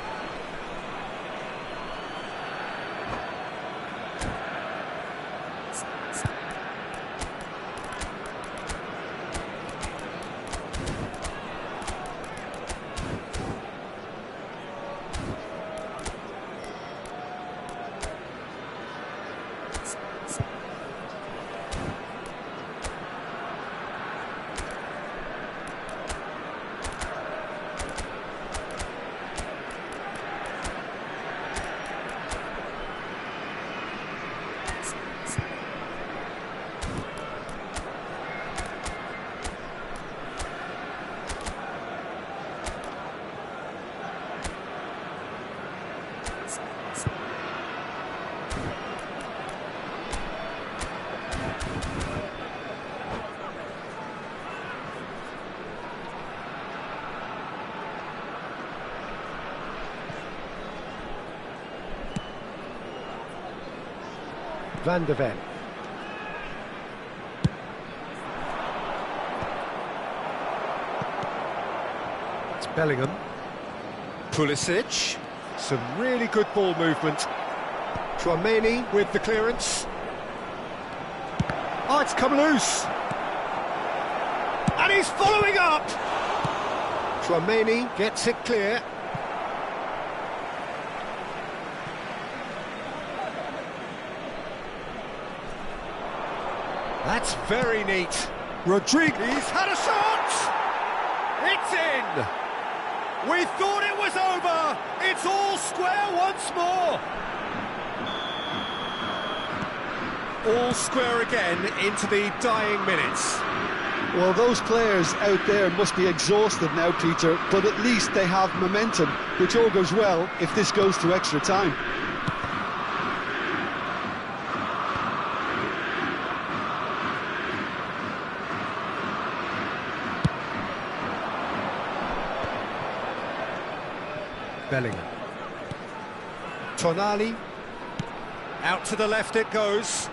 Van de Ven. Bellingham. Pulisic. Some really good ball movement. Tchouaméni with the clearance. Oh, it's come loose. And he's following up. Tchouaméni gets it clear. That's very neat. Rodriguez, he's had a shot! It's in! We thought it was over! It's all square once more! All square again into the dying minutes. Well, those players out there must be exhausted now, Peter, but at least they have momentum, which all goes well if this goes to extra time. Bellingham. Tonali. Out to the left it goes.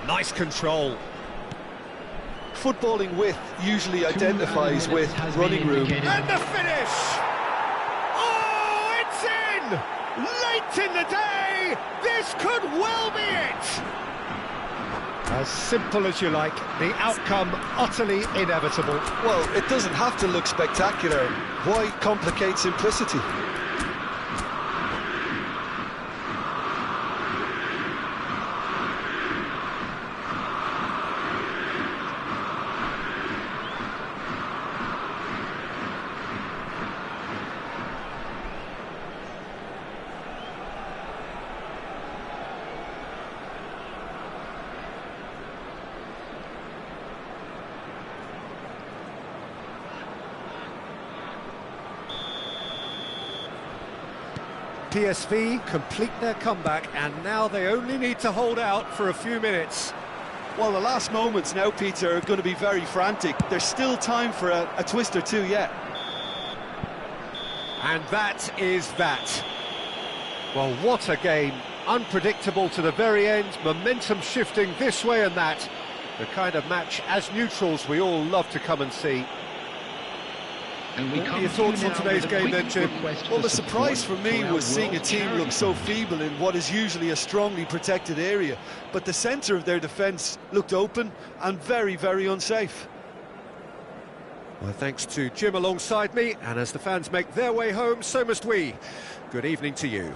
Nice control. Footballing width usually identifies with running room. And the finish! Oh, it's in! Late in the day! This could well be it! As simple as you like, the outcome utterly inevitable. Well, it doesn't have to look spectacular. Why complicate simplicity? PSV complete their comeback, and now they only need to hold out for a few minutes. Well, the last moments now, Peter, are going to be very frantic. There's still time for a twist or two yet. And that is that. Well, what a game. Unpredictable to the very end, momentum shifting this way and that. The kind of match, as neutrals, we all love to come and see. And we What are come your to you thoughts on now today's with a game quick then, Jim? request Well, for the surprise for support me our was seeing a World team Charity look so Fund. feeble in what is usually a strongly protected area. But the centre of their defence looked open and very, very unsafe. Well, thanks to Jim alongside me, and as the fans make their way home, so must we. Good evening to you.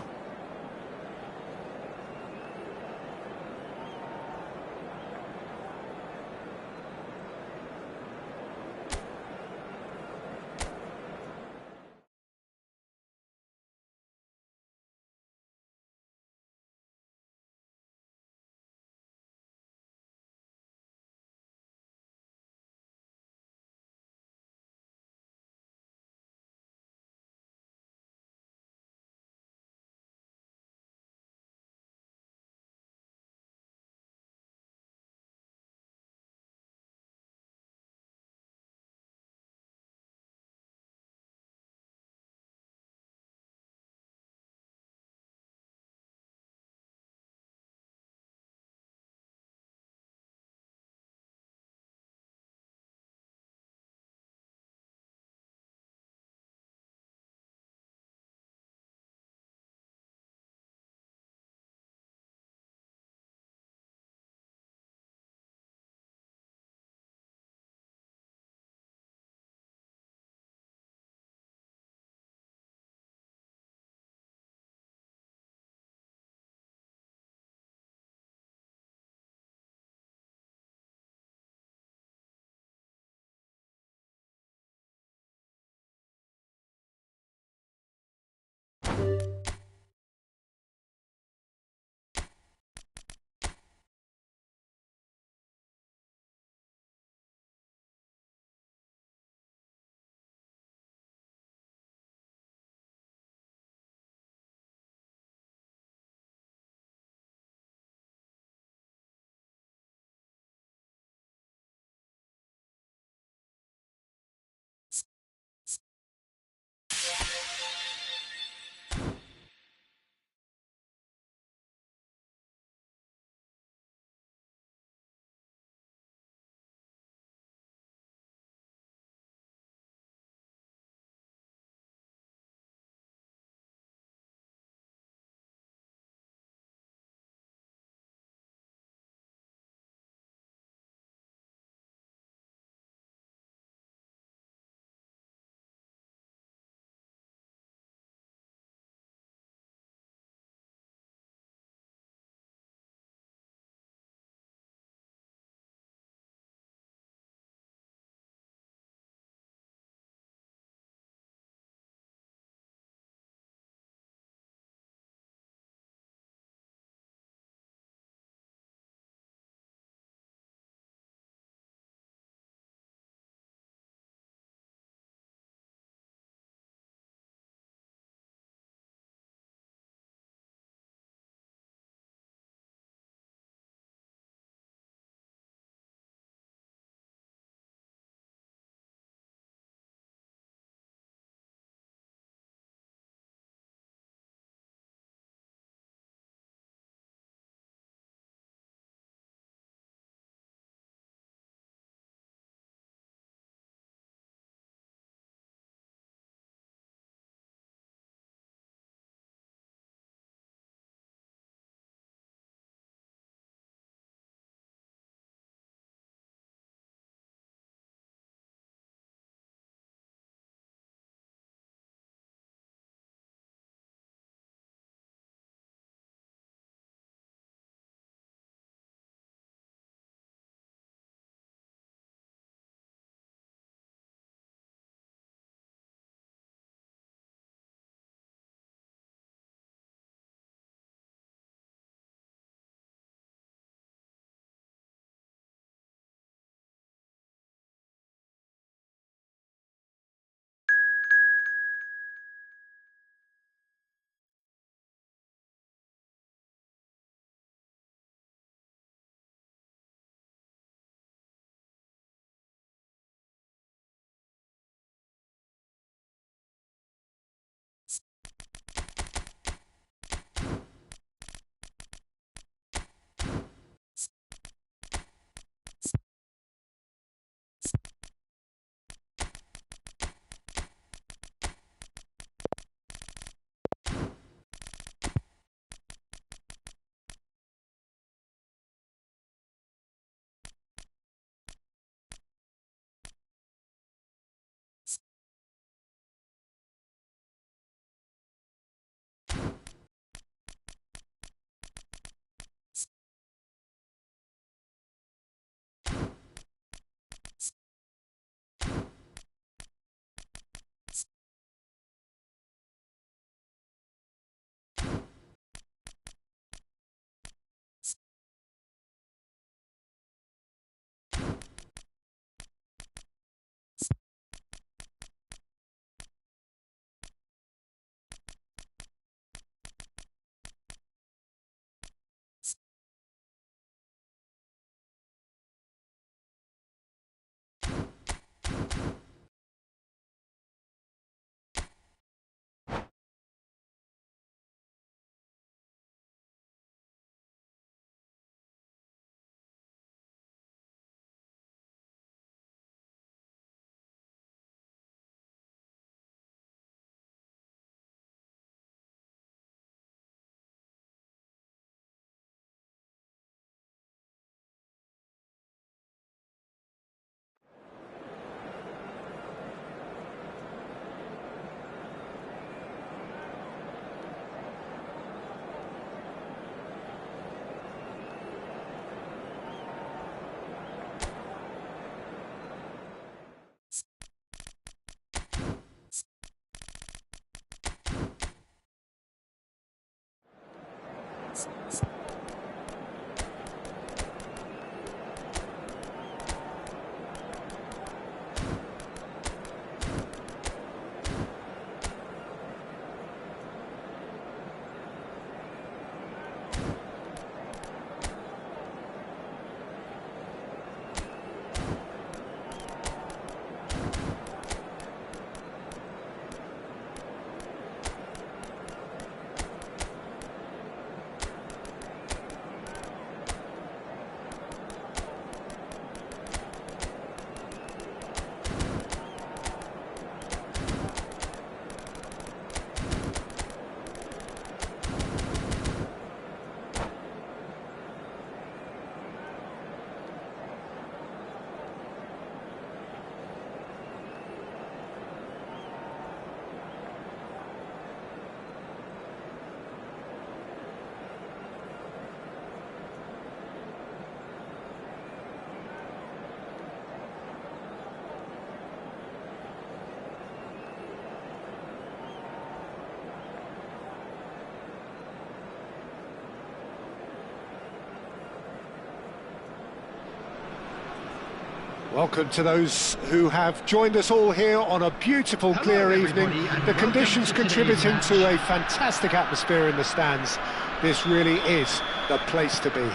Welcome to those who have joined us all here on a beautiful, Hello, clear everybody, evening. and The welcome conditions to today's contributing match. to a fantastic atmosphere in the stands. This really is the place to be.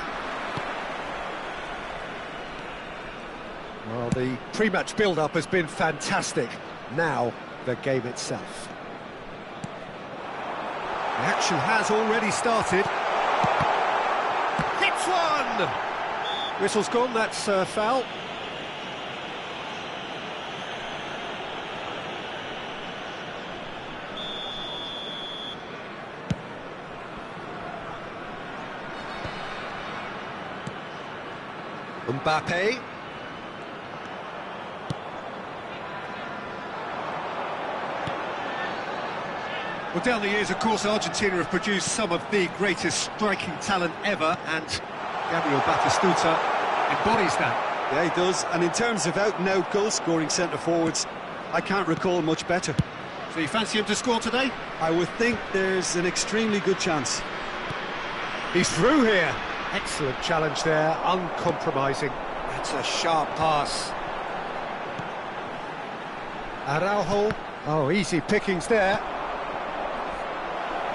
Well, the pre-match build-up has been fantastic. Now, the game itself. The action has already started. Hits one! Whistle's gone, that's foul. Mbappe. Well, down the years, of course, Argentina have produced some of the greatest striking talent ever, and Gabriel Batistuta embodies that. Yeah, he does. And in terms of out-and-out goal-scoring centre-forwards, I can't recall much better. So you fancy him to score today? I would think there's an extremely good chance. He's through here. Excellent challenge there, uncompromising. That's a sharp pass. Araujo. Oh, easy pickings there.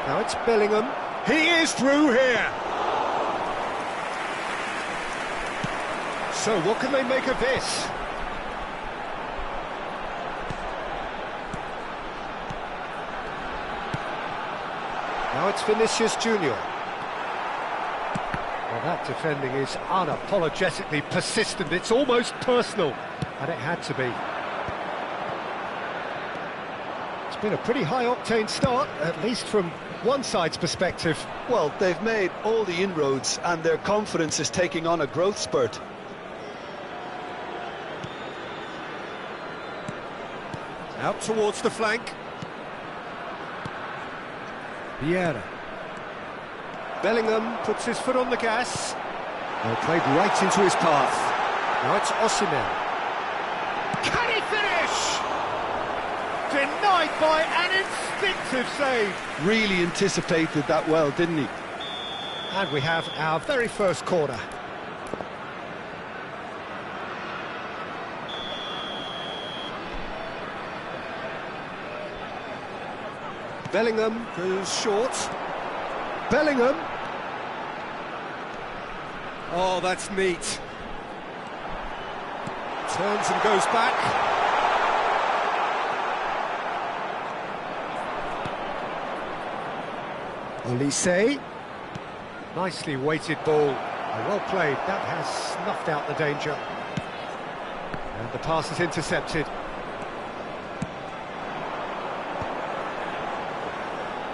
Now it's Bellingham. He is through here. So what can they make of this? Now it's Vinicius Junior. Well, that defending is unapologetically persistent. It's almost personal, and it had to be. It's been a pretty high-octane start, at least from one side's perspective. Well, they've made all the inroads and their confidence is taking on a growth spurt. Out towards the flank. Vieira. Bellingham puts his foot on the gas. Well, played right into his path. Now it's Osimhen. Can he finish? Denied by an instinctive save. Really anticipated that well, didn't he? And we have our very first corner. Bellingham goes short. Bellingham. Oh, that's neat. Turns and goes back. Olise. Nicely weighted ball. Well played. That has snuffed out the danger. And the pass is intercepted.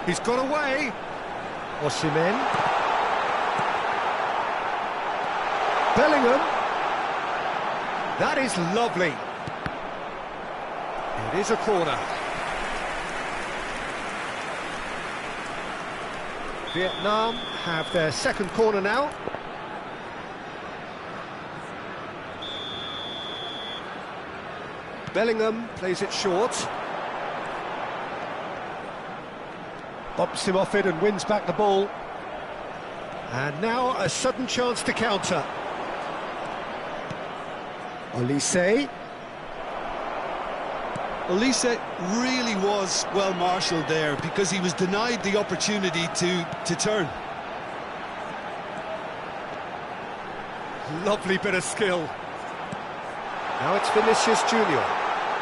He's got away. Osimhen. Bellingham. That is lovely. It is a corner. Vietnam have their second corner now. Bellingham plays it short. Bumps him off it and wins back the ball. And now a sudden chance to counter. Olise. Olise really was well marshalled there because he was denied the opportunity to turn. Lovely bit of skill. Now it's Vinicius Junior.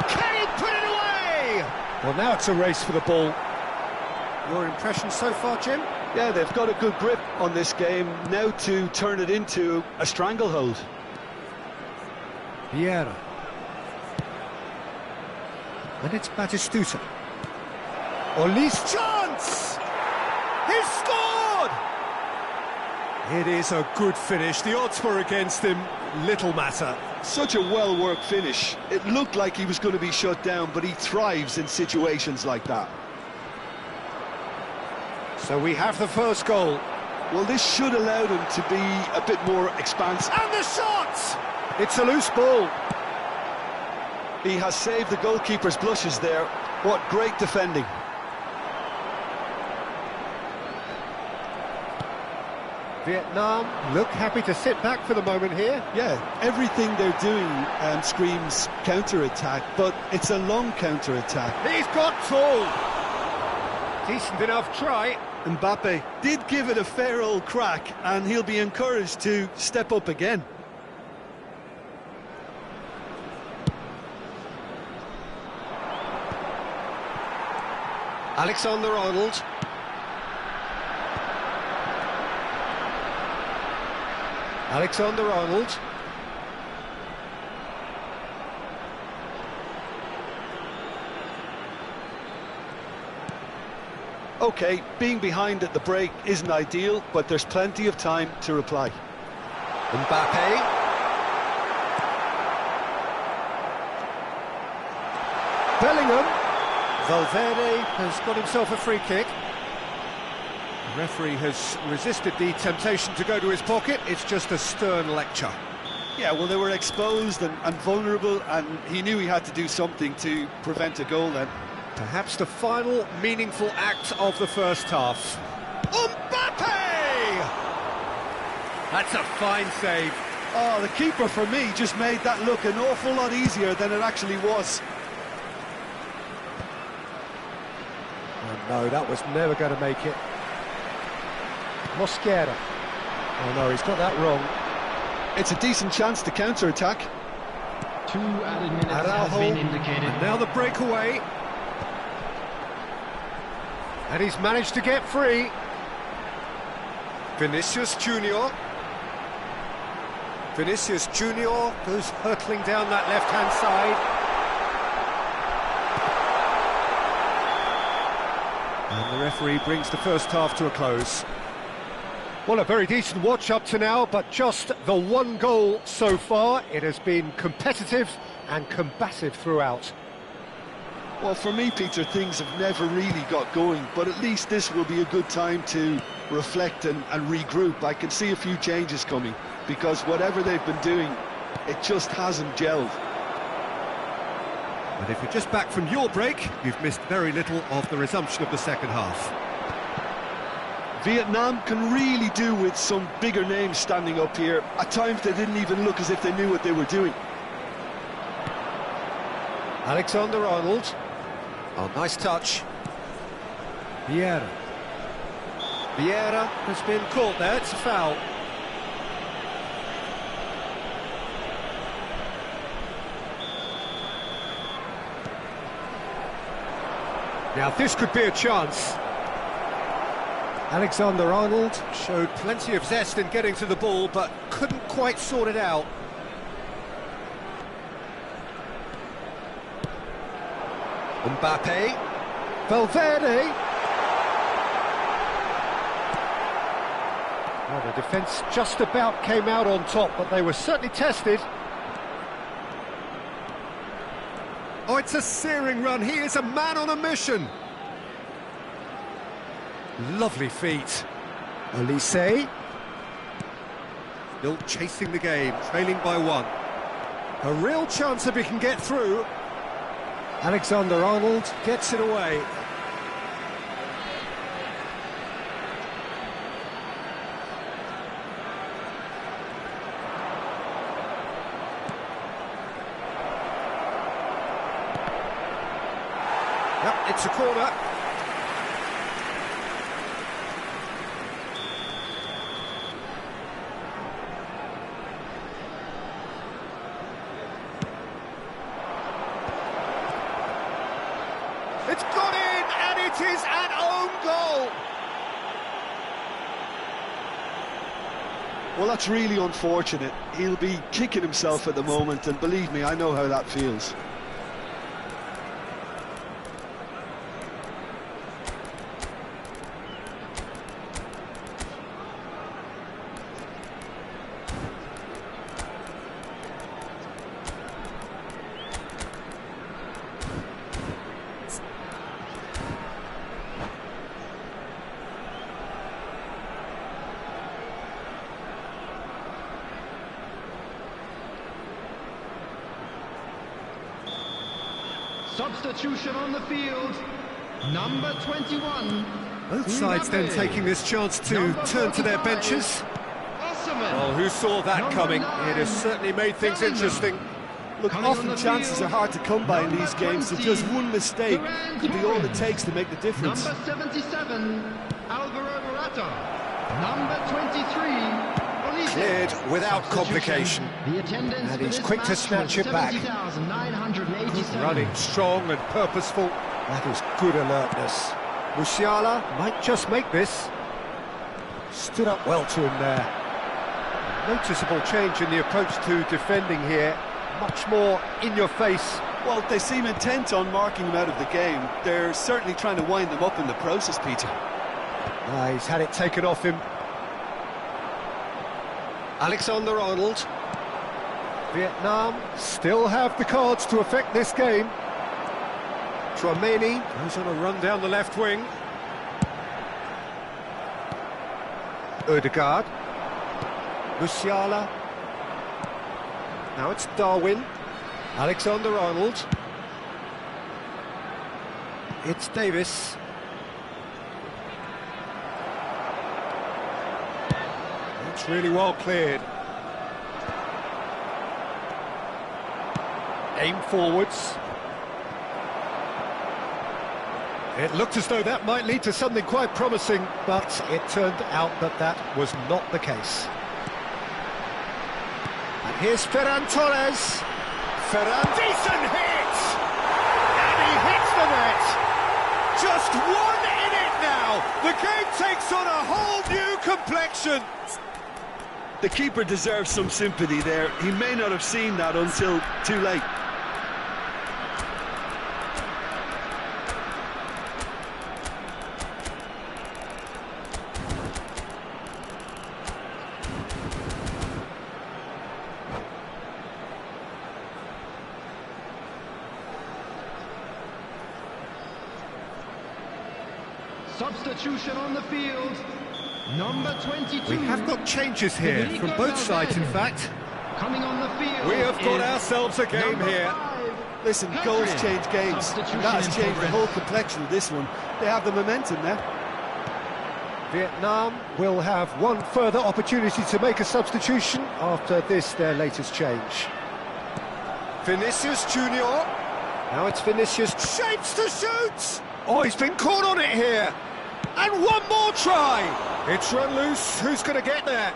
Can he put it away? Well, now it's a race for the ball. Your impression so far, Jim? Yeah, they've got a good grip on this game, now to turn it into a stranglehold. Vieira. And it's Batistuta. Olise chance! He's scored! It is a good finish. The odds were against him. Little matter. Such a well-worked finish. It looked like he was going to be shut down, but he thrives in situations like that. So we have the first goal. Well, this should allow them to be a bit more expansive. And the shot! It's a loose ball. He has saved the goalkeeper's blushes there. What great defending. Vietnam look happy to sit back for the moment here. Yeah, everything they're doing screams counter-attack, but it's a long counter-attack. He's got tall. Decent enough try. Mbappe did give it a fair old crack, and he'll be encouraged to step up again. Alexander-Arnold. Alexander-Arnold. OK, being behind at the break isn't ideal, but there's plenty of time to reply. Mbappe. Bellingham. Valverde has got himself a free kick. The referee has resisted the temptation to go to his pocket. It's just a stern lecture. Yeah, well, they were exposed and vulnerable, and he knew he had to do something to prevent a goal then. Perhaps the final meaningful act of the first half. Mbappe! That's a fine save. Oh, the keeper, for me, just made that look an awful lot easier than it actually was. Oh, no, that was never going to make it. Mosquera. Oh, no, he's got that wrong. It's a decent chance to counter-attack. 2 added minutes Araujo. have been indicated. And now the breakaway. And he's managed to get free. Vinicius Junior. Vinicius Junior goes hurtling down that left-hand side. And the referee brings the first half to a close. Well, a very decent watch up to now, but just the one goal so far. It has been competitive and combative throughout. Well, for me, Peter, things have never really got going, but at least this will be a good time to reflect and regroup. I can see a few changes coming, because whatever they've been doing, it just hasn't gelled. And if you're just back from your break, you've missed very little of the resumption of the second half. Vietnam can really do with some bigger names standing up here. At times they didn't even look as if they knew what they were doing. Alexander-Arnold. Oh, nice touch. Vieira. Vieira has been caught there, it's a foul. Now this could be a chance. Alexander-Arnold showed plenty of zest in getting to the ball, but couldn't quite sort it out. Mbappe. Valverde. Well, the defence just about came out on top, but they were certainly tested. Oh, it's a searing run. He is a man on a mission. Lovely feet. Olise. Still chasing the game, trailing by 1. A real chance if he can get through. Alexander-Arnold gets it away. Yep, it's a corner. It's got in, and it is an own goal. Well, that's really unfortunate. He'll be kicking himself at the moment, and believe me, I know how that feels. Substitution on the field. Number 21, Both sides then taking this chance to turn to their benches. Well, who saw that coming? It has certainly made things interesting. Look, often chances are hard to come by in these games, so just one mistake could be all it takes to make the difference. Number 77, Alvaro Morata. Number 23, Olise. Cleared without complication. The attendance And for he's this quick to match snatch was it back. 70,987. Running strong and purposeful. That is good alertness. Musiala might just make this. Stood up well to him there. Noticeable change in the approach to defending here. Much more in your face. Well, they seem intent on marking him out of the game. They're certainly trying to wind them up in the process, Peter. He's had it taken off him. Alexander-Arnold. Vietnam still have the cards to affect this game. Tchouaméni goes on a run down the left wing. Ødegaard. Musiala. Now it's Darwin. Alexander-Arnold. It's Davis. It's really well cleared. Aim forwards. It looked as though that might lead to something quite promising, but it turned out that that was not the case. And here's Ferran Torres. Ferran, decent hit! And he hits the net! Just one in it now! The game takes on a whole new complexion! The keeper deserves some sympathy there. He may not have seen that until too late. Substitution on the field. Number 22. We have got changes here from both sides, in fact. Coming on the field. We have got is ourselves a game number here. 5. Listen, Pedri. goals change games. Substitution That has in changed the progress. whole complexion of this one. They have the momentum now. Vietnam will have one further opportunity to make a substitution after this, their latest change. Vinicius Junior. Now it's Vinicius. Shapes to shoot! Oh, he's been caught on it here. And one more try. It's run loose. Who's going to get there?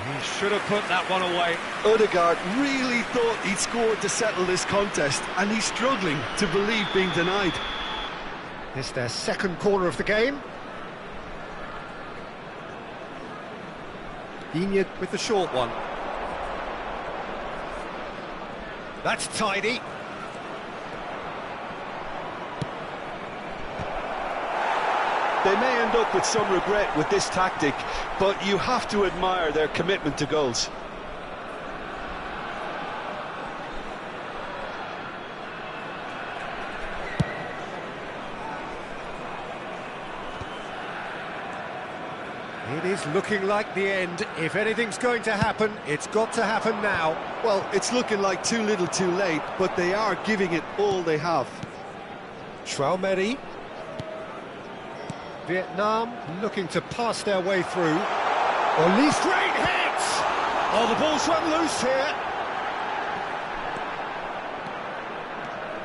He should have put that one away. Ødegaard really thought he'd scored to settle this contest, and he's struggling to believe being denied. It's their second corner of the game. Digne with the short one. That's tidy. They may end up with some regret with this tactic, but you have to admire their commitment to goals. It is looking like the end. If anything's going to happen, it's got to happen now. Well, it's looking like too little too late, but they are giving it all they have. Tchouaméni. Vietnam looking to pass their way through. Olise, great hit! Oh, the ball's run loose here.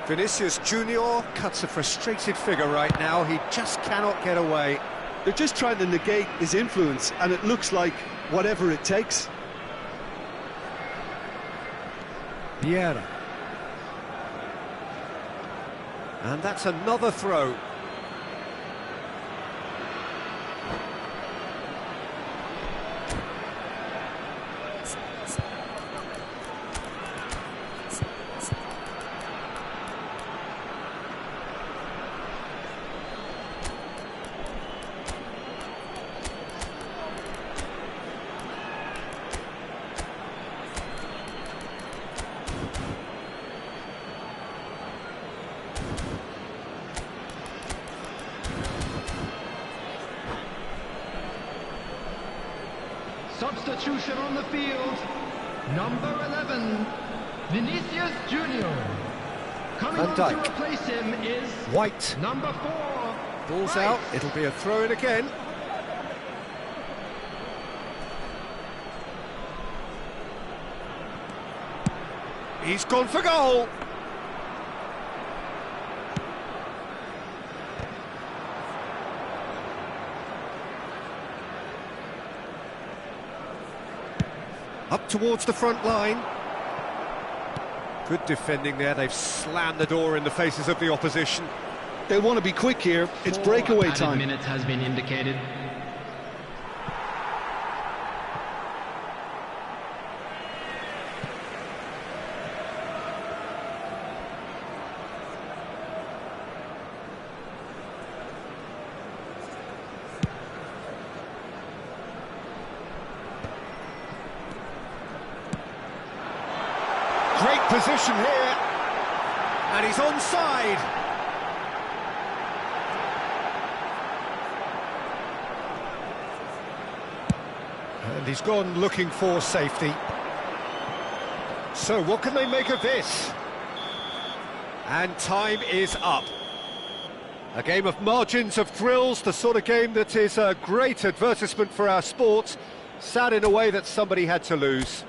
Vinicius Junior cuts a frustrated figure right now. He just cannot get away. They're just trying to negate his influence, and it looks like whatever it takes. Vieira. And that's another throw. Substitution on the field. Number 11, Vinicius Junior. Coming Van on Dijk. to replace him is White. number 4, Ball's out, it'll be a throw-in again. He's gone for goal. Up towards the front line. Good defending there, they've slammed the door in the faces of the opposition. They want to be quick here, it's breakaway time. 4 added minutes has been indicated. Great position here, and he's onside. And he's gone looking for safety. So what can they make of this? And time is up. A game of margins, of thrills, the sort of game that is a great advertisement for our sport. Sad in a way that somebody had to lose.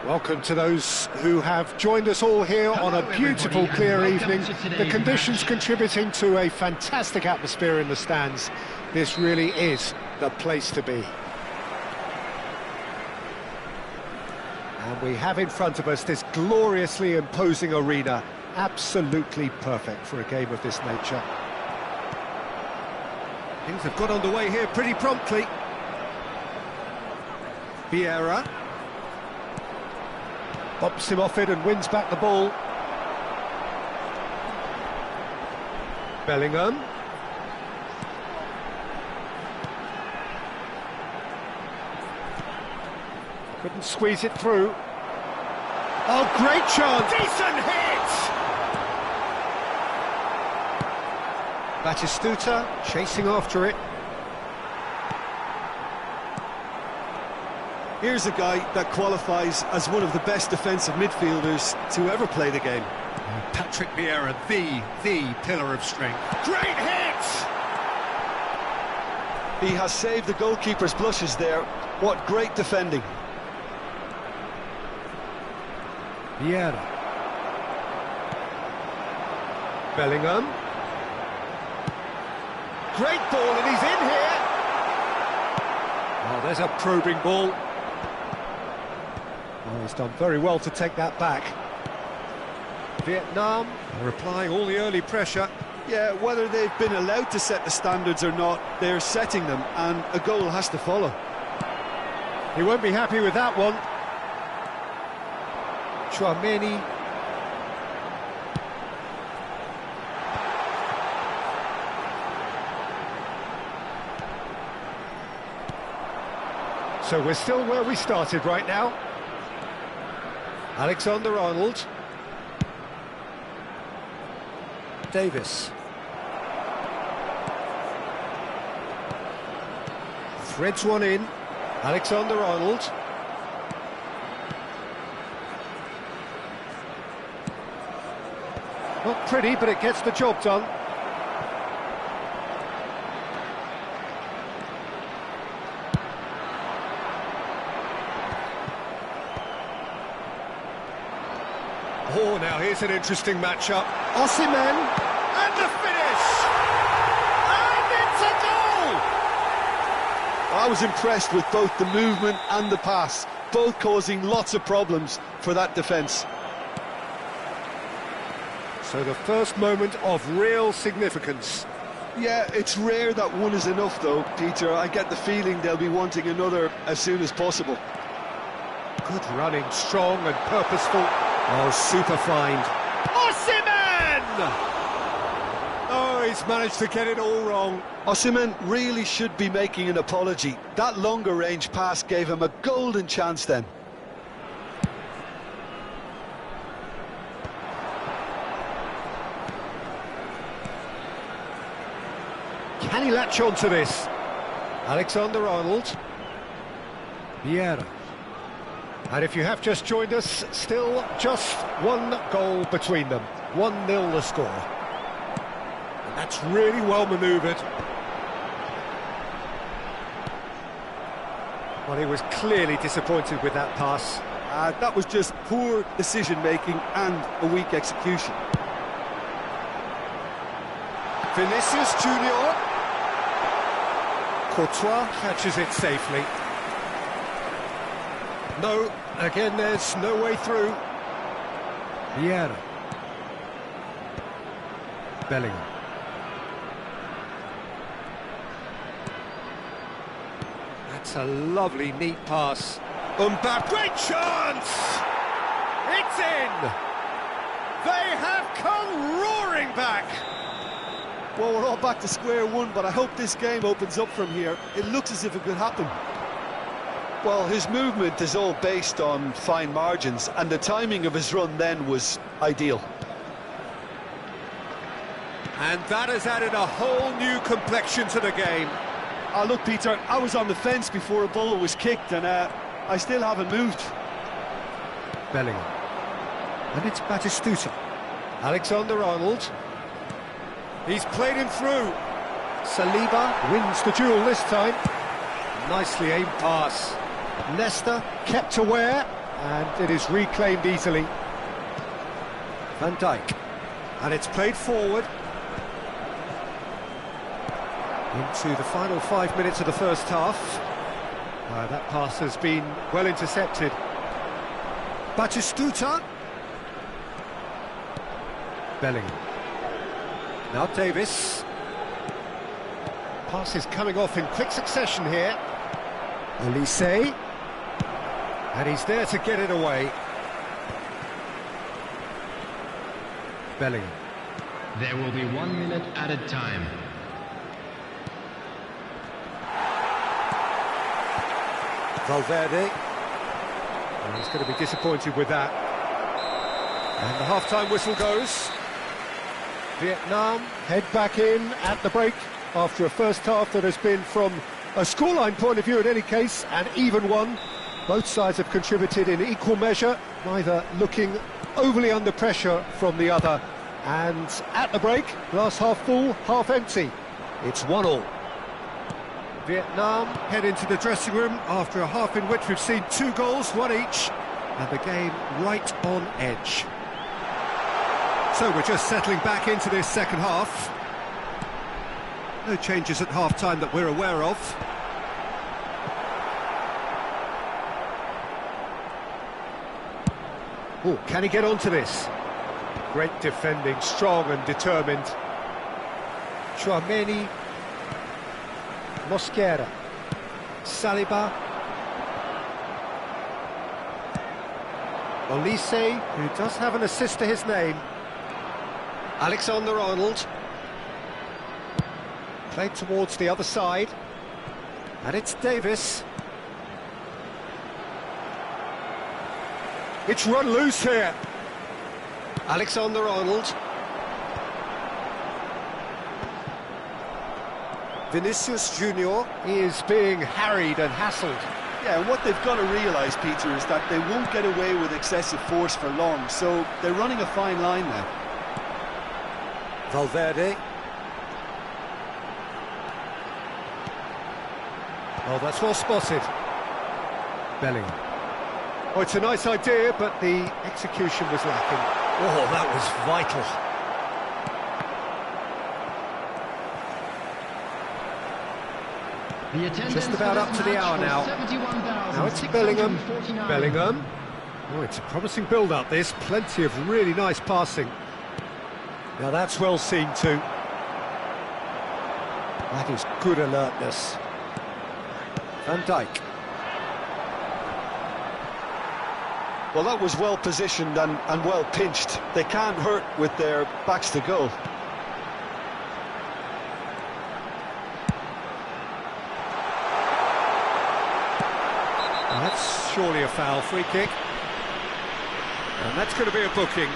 Welcome to those who have joined us all here on a beautiful, clear evening. The conditions contributing to a fantastic atmosphere in the stands. This really is the place to be. And we have in front of us this gloriously imposing arena. Absolutely perfect for a game of this nature. Things have got underway here pretty promptly. Vieira bops him off it and wins back the ball. Bellingham. Couldn't squeeze it through. Oh, great chance! Decent hit! Batistuta chasing after it. Here's a guy that qualifies as one of the best defensive midfielders to ever play the game. Patrick Vieira, the pillar of strength. Great hit! He has saved the goalkeeper's blushes there. What great defending. Vieira. Bellingham. Great ball, and he's in here. Oh, there's a probing ball. Oh, he's done very well to take that back. Vietnam are applying all the early pressure. Yeah, whether they've been allowed to set the standards or not, they're setting them, and a goal has to follow. He won't be happy with that one. Tchouaméni. So we're still where we started right now. Alexander-Arnold. Davis. Threads one in. Alexander-Arnold. Not pretty, but it gets the job done. Oh, now here's an interesting matchup. Osimhen, and the finish! And it's a goal! I was impressed with both the movement and the pass, both causing lots of problems for that defence. So the first moment of real significance. Yeah, it's rare that one is enough though, Peter. I get the feeling they'll be wanting another as soon as possible. Good running, strong and purposeful. Oh, super find. Osimhen! Oh, he's managed to get it all wrong. Osimhen really should be making an apology. That longer range pass gave him a golden chance then. Can he latch on to this? Alexander-Arnold. Vieira. And if you have just joined us, still just one goal between them. 1-0 the score. And that's really well manoeuvred. Well, he was clearly disappointed with that pass. That was just poor decision-making and a weak execution. Vinicius Junior. Courtois catches it safely. No, again there's no way through. Vieira. Bellingham. That's a lovely, neat pass. Mbappe, great chance! It's in! They have come roaring back! Well, we're all back to square one, but I hope this game opens up from here. It looks as if it could happen. Well, his movement is all based on fine margins, and the timing of his run then was ideal. And that has added a whole new complexion to the game. Look, Peter, I was on the fence before a ball was kicked, and I still haven't moved. Bellingham. And it's Batistuta. Alexander-Arnold. He's played him through. Saliba wins the duel this time. Nicely aimed pass. Leicester kept aware, and it is reclaimed easily. Van Dijk. And it's played forward. Into the final 5 minutes of the first half. That pass has been well intercepted. Batistuta. Bellingham. Now Davis. Pass is coming off in quick succession here. Elise. And he's there to get it away. Bellingham. There will be 1 minute added time. Valverde. And he's going to be disappointed with that. And the half-time whistle goes. Vietnam head back in at the break after a first half that has been, from a scoreline point of view in any case, an even one. Both sides have contributed in equal measure, neither looking overly under pressure from the other. And at the break, glass half full, half empty. It's 1-1. Vietnam head into the dressing room after a half in which we've seen 2 goals, 1 each, and the game right on edge. So we're just settling back into this second half. No changes at half-time that we're aware of. Oh, can he get onto this? Great defending, strong and determined. Chouameni. Mosquera. Saliba. Olise, who does have an assist to his name. Alexander-Arnold. Played towards the other side. And it's Davis. It's run loose here. Alexander-Arnold. Vinicius Junior is being harried and hassled. Yeah, and what they've got to realise, Peter, is that they won't get away with excessive force for long, so they're running a fine line now. Valverde. Oh, that's well spotted. Bellingham. Oh, it's a nice idea, but the execution was lacking. Oh, that was vital. Just about up to the hour now. Now it's Bellingham. Bellingham. Oh, it's a promising build-up, this. Plenty of really nice passing. Now that's well seen too. That is good alertness. Van Dijk. Well, that was well positioned and well pinched. They can't hurt with their backs to goal. And that's surely a foul, free kick. And that's going to be a booking.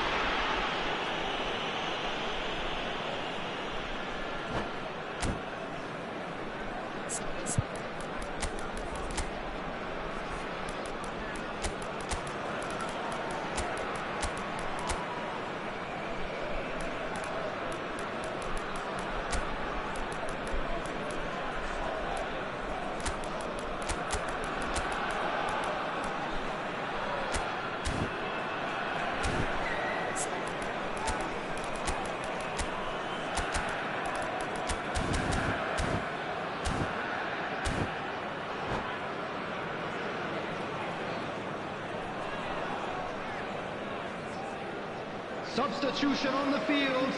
Substitution on the field.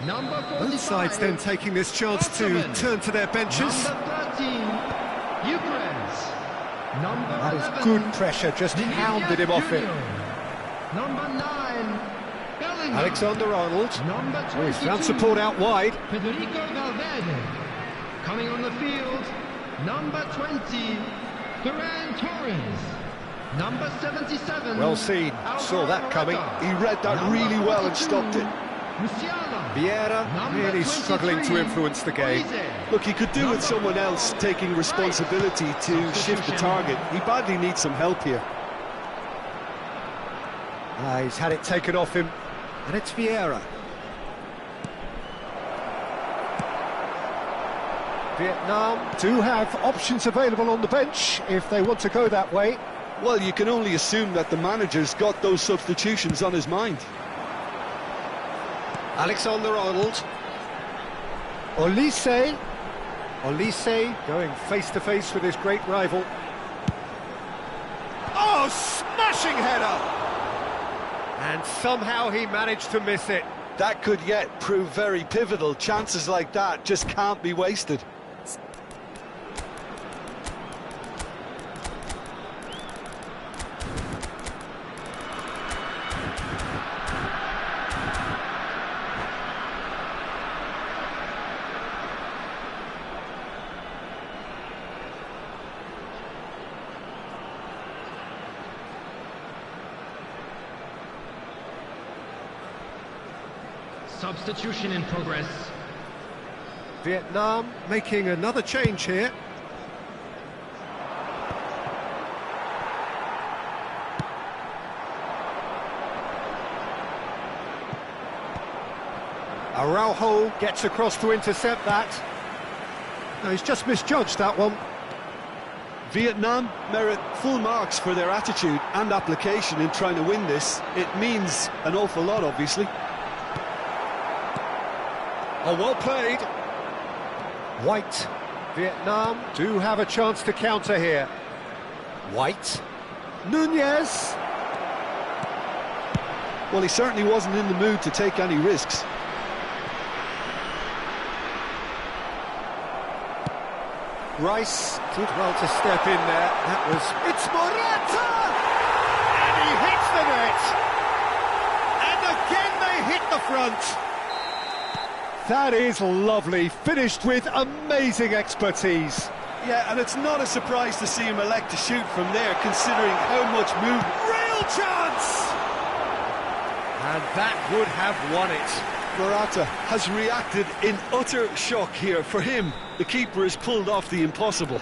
Number 45. Both sides then taking this chance to turn to their benches. Number 13, Eucrez. Number That 11, is good pressure, just hounded him off it. Number 9, Bellingham. Alexander-Arnold. Number 22, He's found support out wide. Federico Valverde. Coming on the field, number 20, Ferran Torres. Number 77. Well seen, saw that coming. He read that really well and stopped it. Musiala. Vieira really struggling to influence the game. Look, he could do with someone else taking responsibility to shift the target. He badly needs some help here. He's had it taken off him, and it's Vieira. Vietnam do have options available on the bench if they want to go that way. Well, you can only assume that the manager's got those substitutions on his mind. Alexander-Arnold. Olise. Olise going face-to-face with his great rival. Oh, smashing header! And somehow he managed to miss it. That could yet prove very pivotal. Chances like that just can't be wasted. Substitution in progress. Vietnam making another change here. Araujo gets across to intercept that. No, he's just misjudged that one. Vietnam merit full marks for their attitude and application in trying to win this. It means an awful lot, obviously. Oh, well played. White. Vietnam do have a chance to counter here. White. Nunez. Well, he certainly wasn't in the mood to take any risks. Rice did well to step in there. That was... It's Morata! And he hits the net! And again they hit the front! That is lovely, finished with amazing expertise. Yeah, and it's not a surprise to see him elect to shoot from there, considering how much movement. Real chance! And that would have won it. Morata has reacted in utter shock here. For him, the keeper has pulled off the impossible.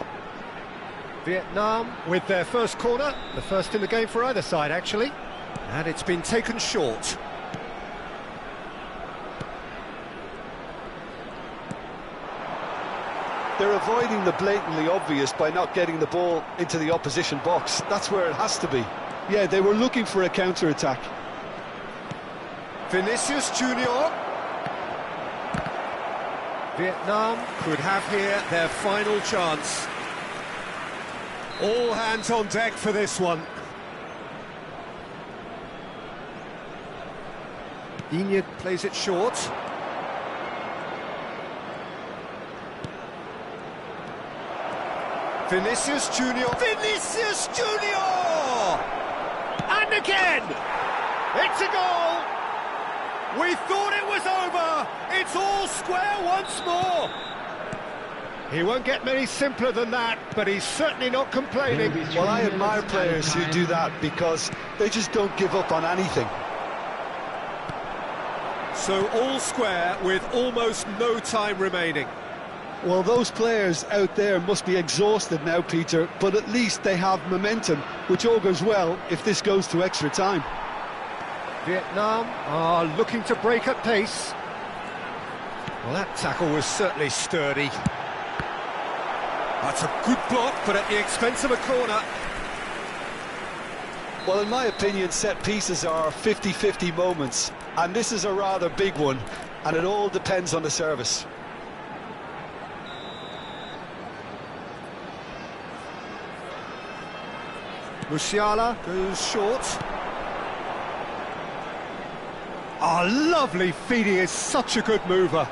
Vietnam with their first corner, the first in the game for either side, actually. And it's been taken short. They're avoiding the blatantly obvious by not getting the ball into the opposition box. That's where it has to be. Yeah, they were looking for a counter-attack. Vinicius Junior. Vietnam could have here their final chance. All hands on deck for this one. Iñigo plays it short. Vinicius Junior. Vinicius Junior! And again! It's a goal! We thought it was over! It's all square once more! He won't get many simpler than that, but he's certainly not complaining. Well, I admire players who do that because they just don't give up on anything. So all square with almost no time remaining. Well, those players out there must be exhausted now, Peter, but at least they have momentum, which augurs well if this goes to extra time. Vietnam are looking to break at pace. Well, that tackle was certainly sturdy. That's a good block, but at the expense of a corner. Well, in my opinion, set pieces are 50-50 moments, and this is a rather big one, and it all depends on the service. Musiala goes short. Oh, lovely feed, he is such a good mover.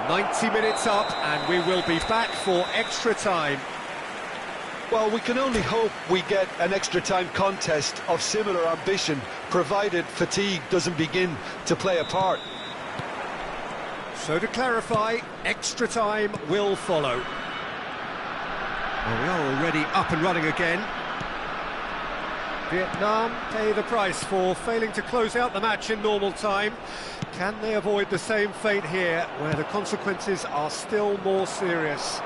90 minutes up, and we will be back for extra time. Well, we can only hope we get an extra time contest of similar ambition, provided fatigue doesn't begin to play a part. So to clarify, extra time will follow. Well, we are already up and running again. Vietnam pay the price for failing to close out the match in normal time. Can they avoid the same fate here, where the consequences are still more serious?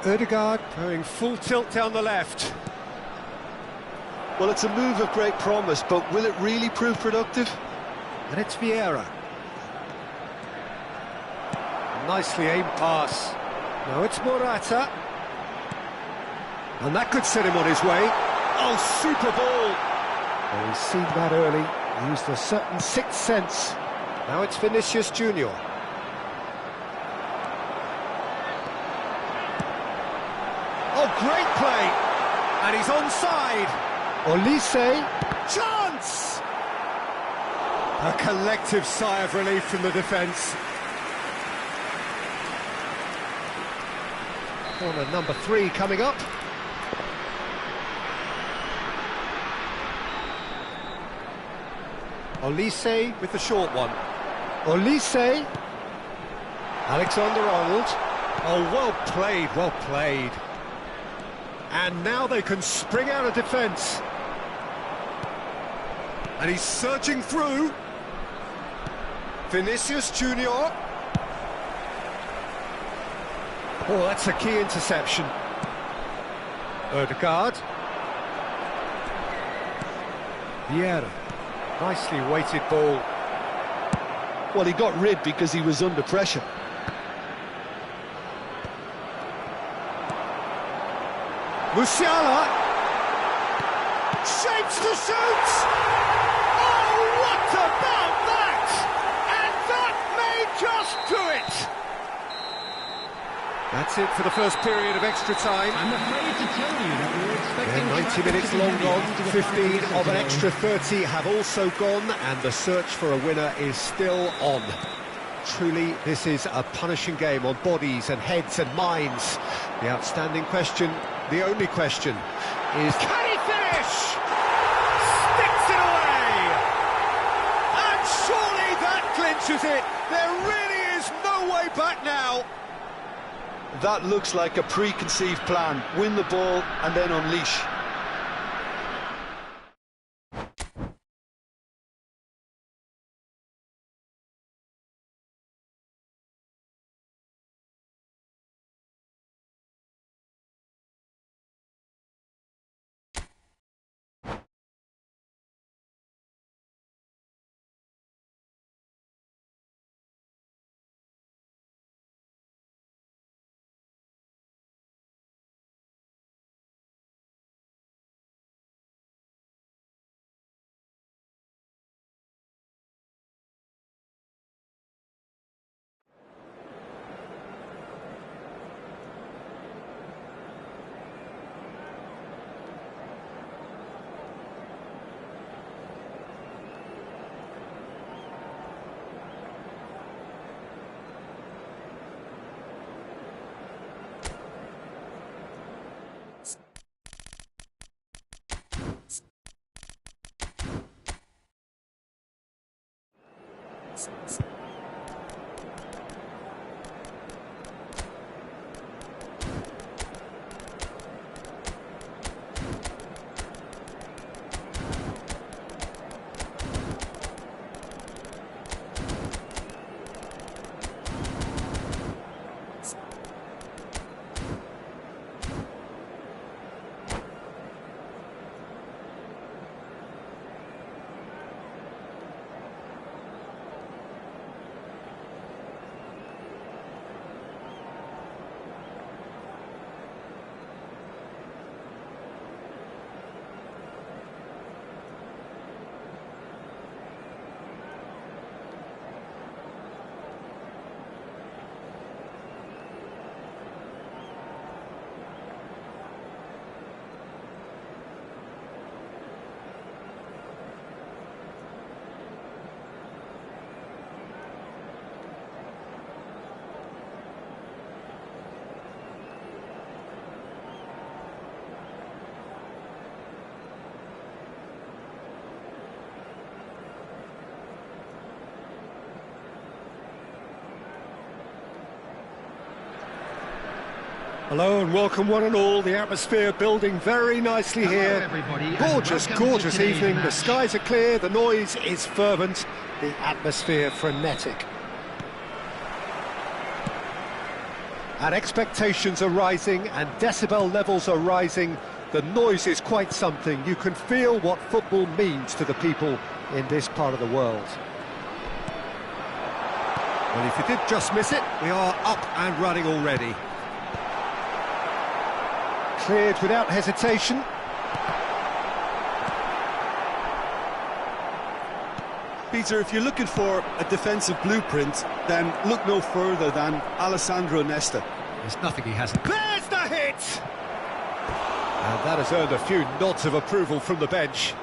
Ødegaard going full tilt down the left. Well, it's a move of great promise, but will it really prove productive? And it's Vieira. Nicely aimed pass. Now it's Morata. And that could set him on his way. Oh, super ball! Well, he's seen that early, used a certain sixth sense. Now it's Vinicius Junior. Oh, great play! And he's onside. Olise. Chance! A collective sigh of relief from the defence. Corner number 3 coming up. Olise with the short one. Olise. Alexander-Arnold. Oh, well played, well played. And now they can spring out of defence. And he's searching through. Vinicius Junior. Oh, that's a key interception. Ødegaard. Vieira. Nicely weighted ball. Well, he got rid because he was under pressure. Musiala. Shapes to shoot! Oh, what about that? And that may just do it! That's it for the first period of extra time. I'm afraid to tell you that we were expecting... 90 minutes long gone, 15 of an extra 30 have also gone, and the search for a winner is still on. Truly, this is a punishing game on bodies and heads and minds. The outstanding question, the only question, is can he finish? Sticks it away! And surely that clinches it. There really is no way back now. That looks like a preconceived plan. Win the ball and then unleash. Hello and welcome one and all. The atmosphere building very nicely here. everybody, Gorgeous, and welcome to gorgeous today's evening. The match. skies are clear, the noise is fervent, the atmosphere frenetic. And expectations are rising and decibel levels are rising. The noise is quite something. You can feel what football means to the people in this part of the world. Well, if you did just miss it, we are up and running already. Cleared without hesitation. Peter, if you're looking for a defensive blueprint, then look no further than Alessandro Nesta. There's nothing he hasn't. There's the hit! And that has earned a few nods of approval from the bench.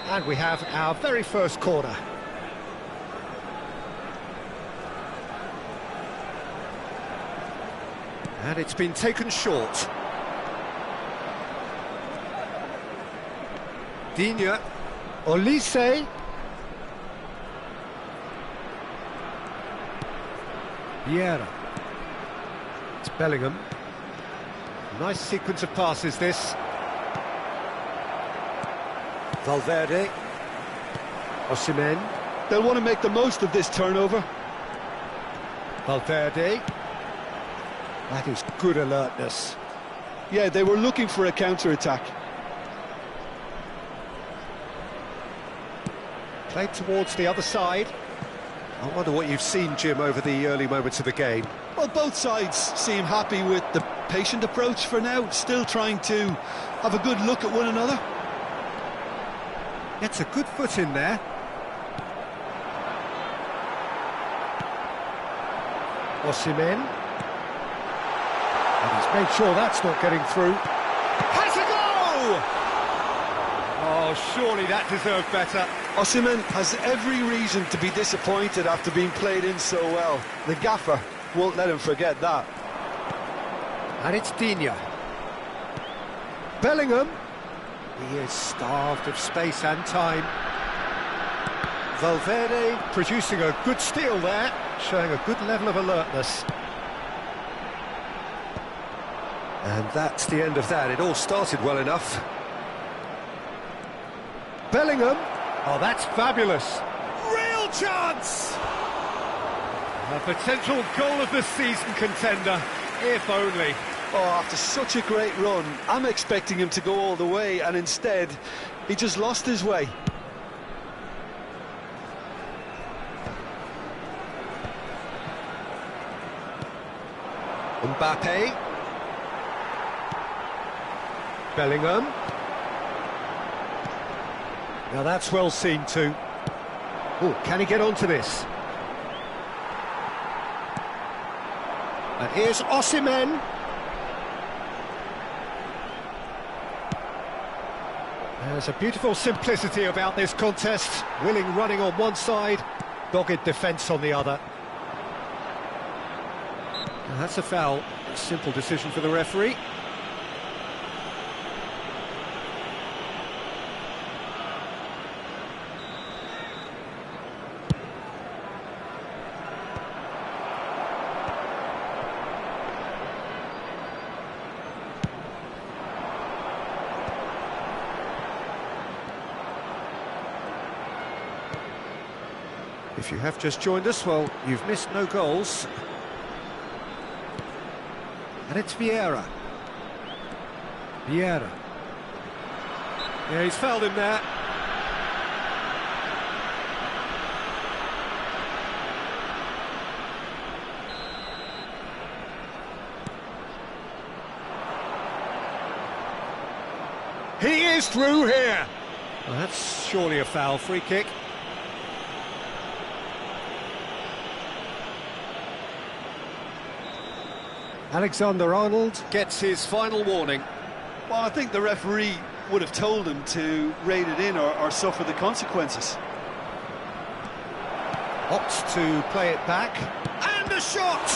And we have our very first corner. And it's been taken short. Digne. Olise. Vieira. It's Bellingham. Nice sequence of passes, this. Valverde. Osimhen. They'll want to make the most of this turnover. Valverde. That is good alertness. Yeah, they were looking for a counter-attack. Played towards the other side. I wonder what you've seen, Jim, over the early moments of the game. Well, both sides seem happy with the patient approach for now, still trying to have a good look at one another. Gets a good foot in there. Osimhen. And he's made sure that's not getting through. Has a go! Oh, surely that deserved better. Osimhen has every reason to be disappointed after being played in so well. The gaffer won't let him forget that. And it's Digne. Bellingham. He is starved of space and time. Valverde producing a good steal there, showing a good level of alertness. And that's the end of that. It all started well enough. Bellingham. Oh, that's fabulous. Real chance! A potential goal of the season contender, if only. Oh, after such a great run, I'm expecting him to go all the way, and instead, he just lost his way. Mbappe. Bellingham. Now that's well seen too. Oh, can he get onto this? And here's Osimhen. There's a beautiful simplicity about this contest. Willing running on one side, dogged defence on the other. Now that's a foul. A simple decision for the referee. If you have just joined us, well, you've missed no goals. And it's Vieira. Vieira. Yeah, he's fouled him there. He is through here. Well, that's surely a foul. Free kick. Alexander-Arnold gets his final warning. Well, I think the referee would have told him to rate it in or suffer the consequences. Opts to play it back. And a shot!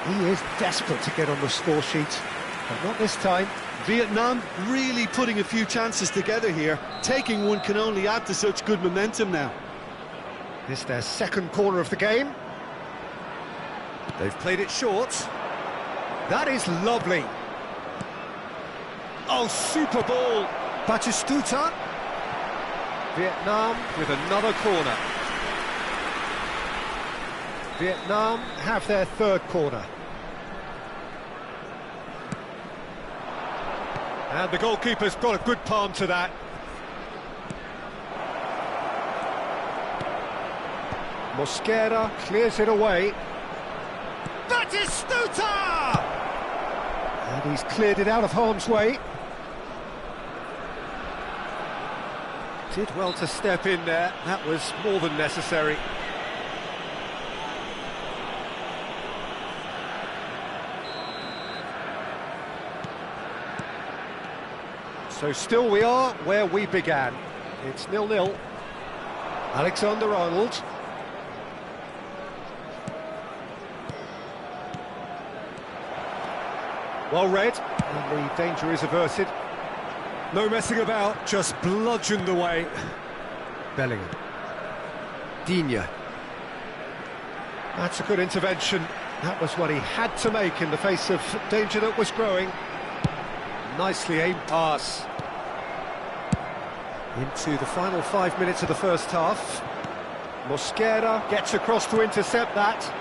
He is desperate to get on the score sheet, but not this time. Vietnam really putting a few chances together here. Taking one can only add to such good momentum now. This their second corner of the game. They've played it short. That is lovely. Oh, super ball. Batistuta. Vietnam with another corner. Vietnam have their third corner. And the goalkeeper's got a good palm to that. Mosquera clears it away. Batistuta! And he's cleared it out of harm's way. Did well to step in there. That was more than necessary. So still we are where we began. It's 0-0. Alexander-Arnold. Well read, and the danger is averted. No messing about, just bludgeoned away. Bellingham. Digne. That's a good intervention. That was what he had to make in the face of danger that was growing. Nicely aimed pass. Into the final 5 minutes of the first half. Mosquera gets across to intercept that.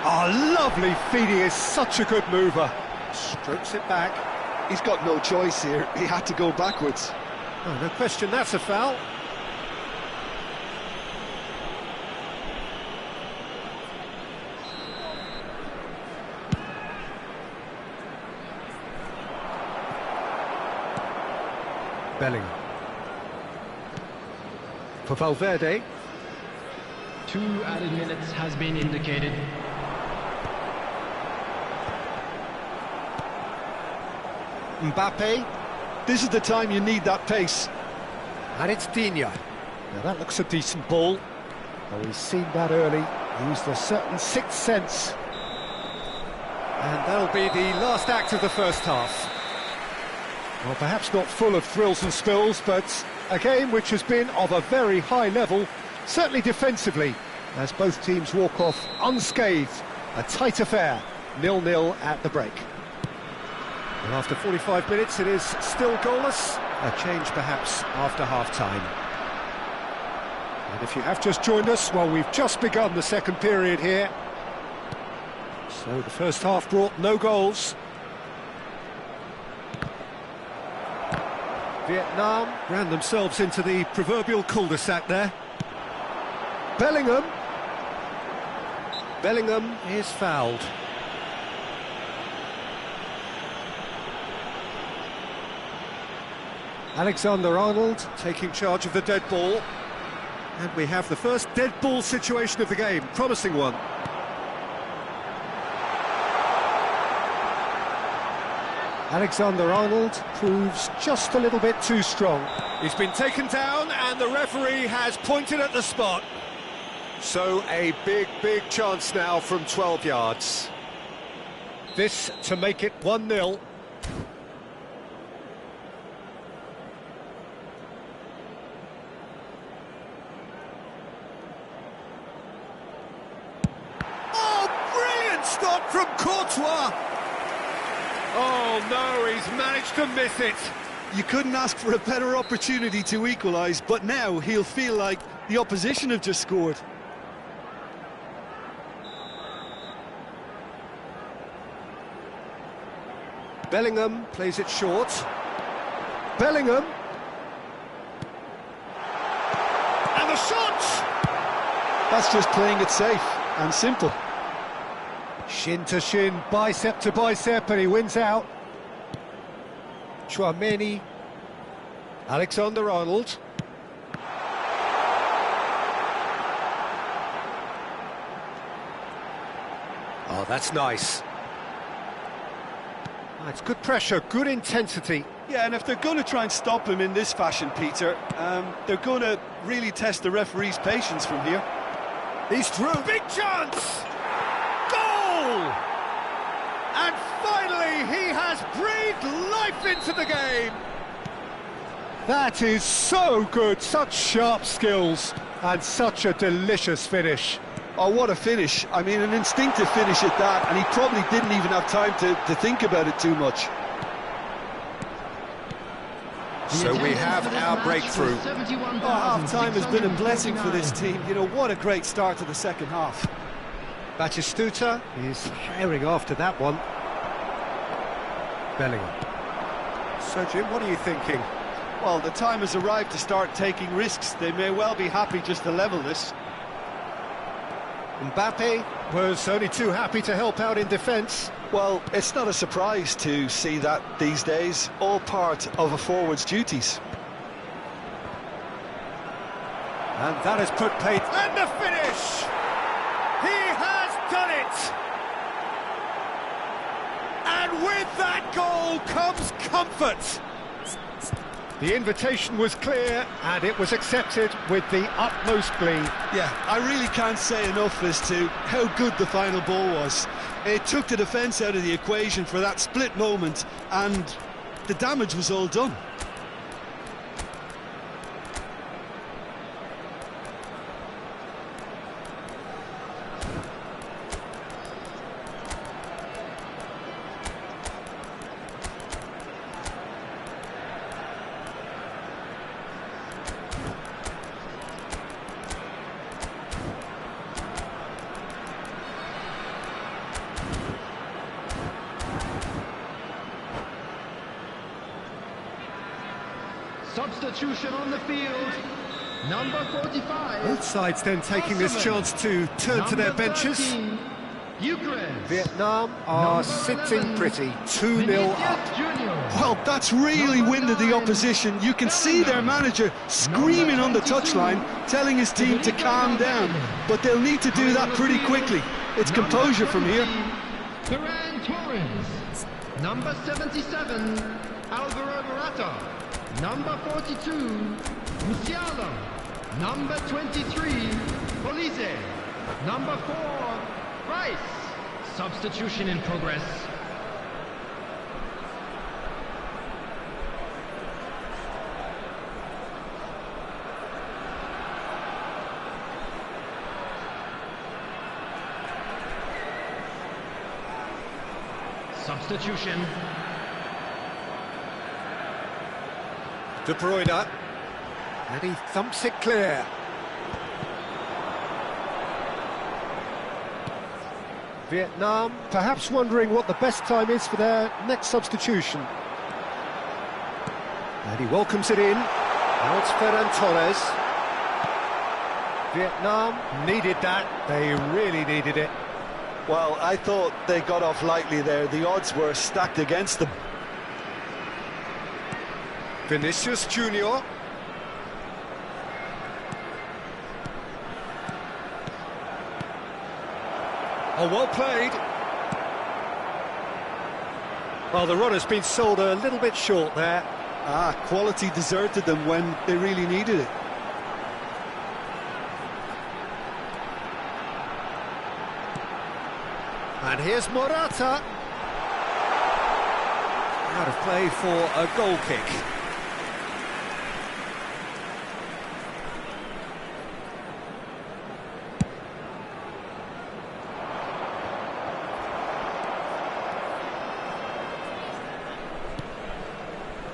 Oh, lovely feed, he is such a good mover. Strokes it back. He's got no choice here, he had to go backwards. Oh, no question, that's a foul. Bellingham. For Valverde. 2 added minutes has been indicated. Mbappe. This is the time you need that pace. And it's Digne. Now that looks a decent ball. Oh, he's seen that early. Used a certain sixth sense. And that'll be the last act of the first half. Well, perhaps not full of thrills and spills, but a game which has been of a very high level, certainly defensively, as both teams walk off unscathed. A tight affair, 0-0 at the break. Well, after 45 minutes, it is still goalless. A change, perhaps, after half-time. And if you have just joined us, well, we've just begun the second period here. So the first half brought no goals. Vietnam ran themselves into the proverbial cul-de-sac there. Bellingham. Bellingham is fouled. Alexander-Arnold taking charge of the dead ball. And we have the first dead ball situation of the game, promising one. Alexander-Arnold proves just a little bit too strong. He's been taken down and the referee has pointed at the spot. So a big chance now from 12 yards. This to make it 1-0. Oh, brilliant stop from Courtois! Oh no, he's managed to miss it. you couldn't ask for a better opportunity to equalise, but now he'll feel like the opposition have just scored. Bellingham plays it short. Bellingham. And the shot! That's just playing it safe and simple. Shin to shin, bicep to bicep, and he wins out. Tchouaméni. Alexander-Arnold. Oh, that's nice. It's good pressure, good intensity. Yeah, and if they're going to try and stop him in this fashion, Peter, they're going to really test the referee's patience from here. He's through. Big chance! Goal! And finally, he has breathed life into the game. That is so good, such sharp skills, and such a delicious finish. Oh, what a finish. I mean, an instinctive finish at that, and he probably didn't even have time to think about it too much. So we have our breakthrough. Half-time has been a blessing for this team. You know, what a great start to the second half. Batistuta is herring after that one. Bellingham. So, Jim, what are you thinking? Well, the time has arrived to start taking risks. They may well be happy just to level this. Mbappe was only too happy to help out in defence. Well, it's not a surprise to see that these days, all part of a forward's duties. And that has put pace. And the finish! He has done it! And with that goal comes comfort! The invitation was clear, and it was accepted with the utmost glee. Yeah, I really can't say enough as to how good the final ball was. It took the defence out of the equation for that split moment, and the damage was all done. Substitution on the field, number 45. Both sides then taking this chance to turn to their benches. 13, Ukraine. Vietnam are sitting pretty, 2-0 up. Well, that's really winded the opposition. You can see their manager screaming on the touchline, telling his team to calm down. But they'll need to do that pretty quickly. It's composure from here. Ferran Torres. Number 77, Alvaro Morata. Number 42, Musiala. Number 23, Polize. Number 4, Rice. Substitution in progress. Substitution. De Bruyne, and he thumps it clear. Vietnam perhaps wondering what the best time is for their next substitution. And he welcomes it in. Now it's Ferran Torres. Vietnam needed that. They really needed it. Well, I thought they got off lightly there. The odds were stacked against them. Vinicius Junior. Oh, well played. Well, the run has been sold a little bit short there. Quality deserted them when they really needed it. And here's Morata. Out of play for a goal kick.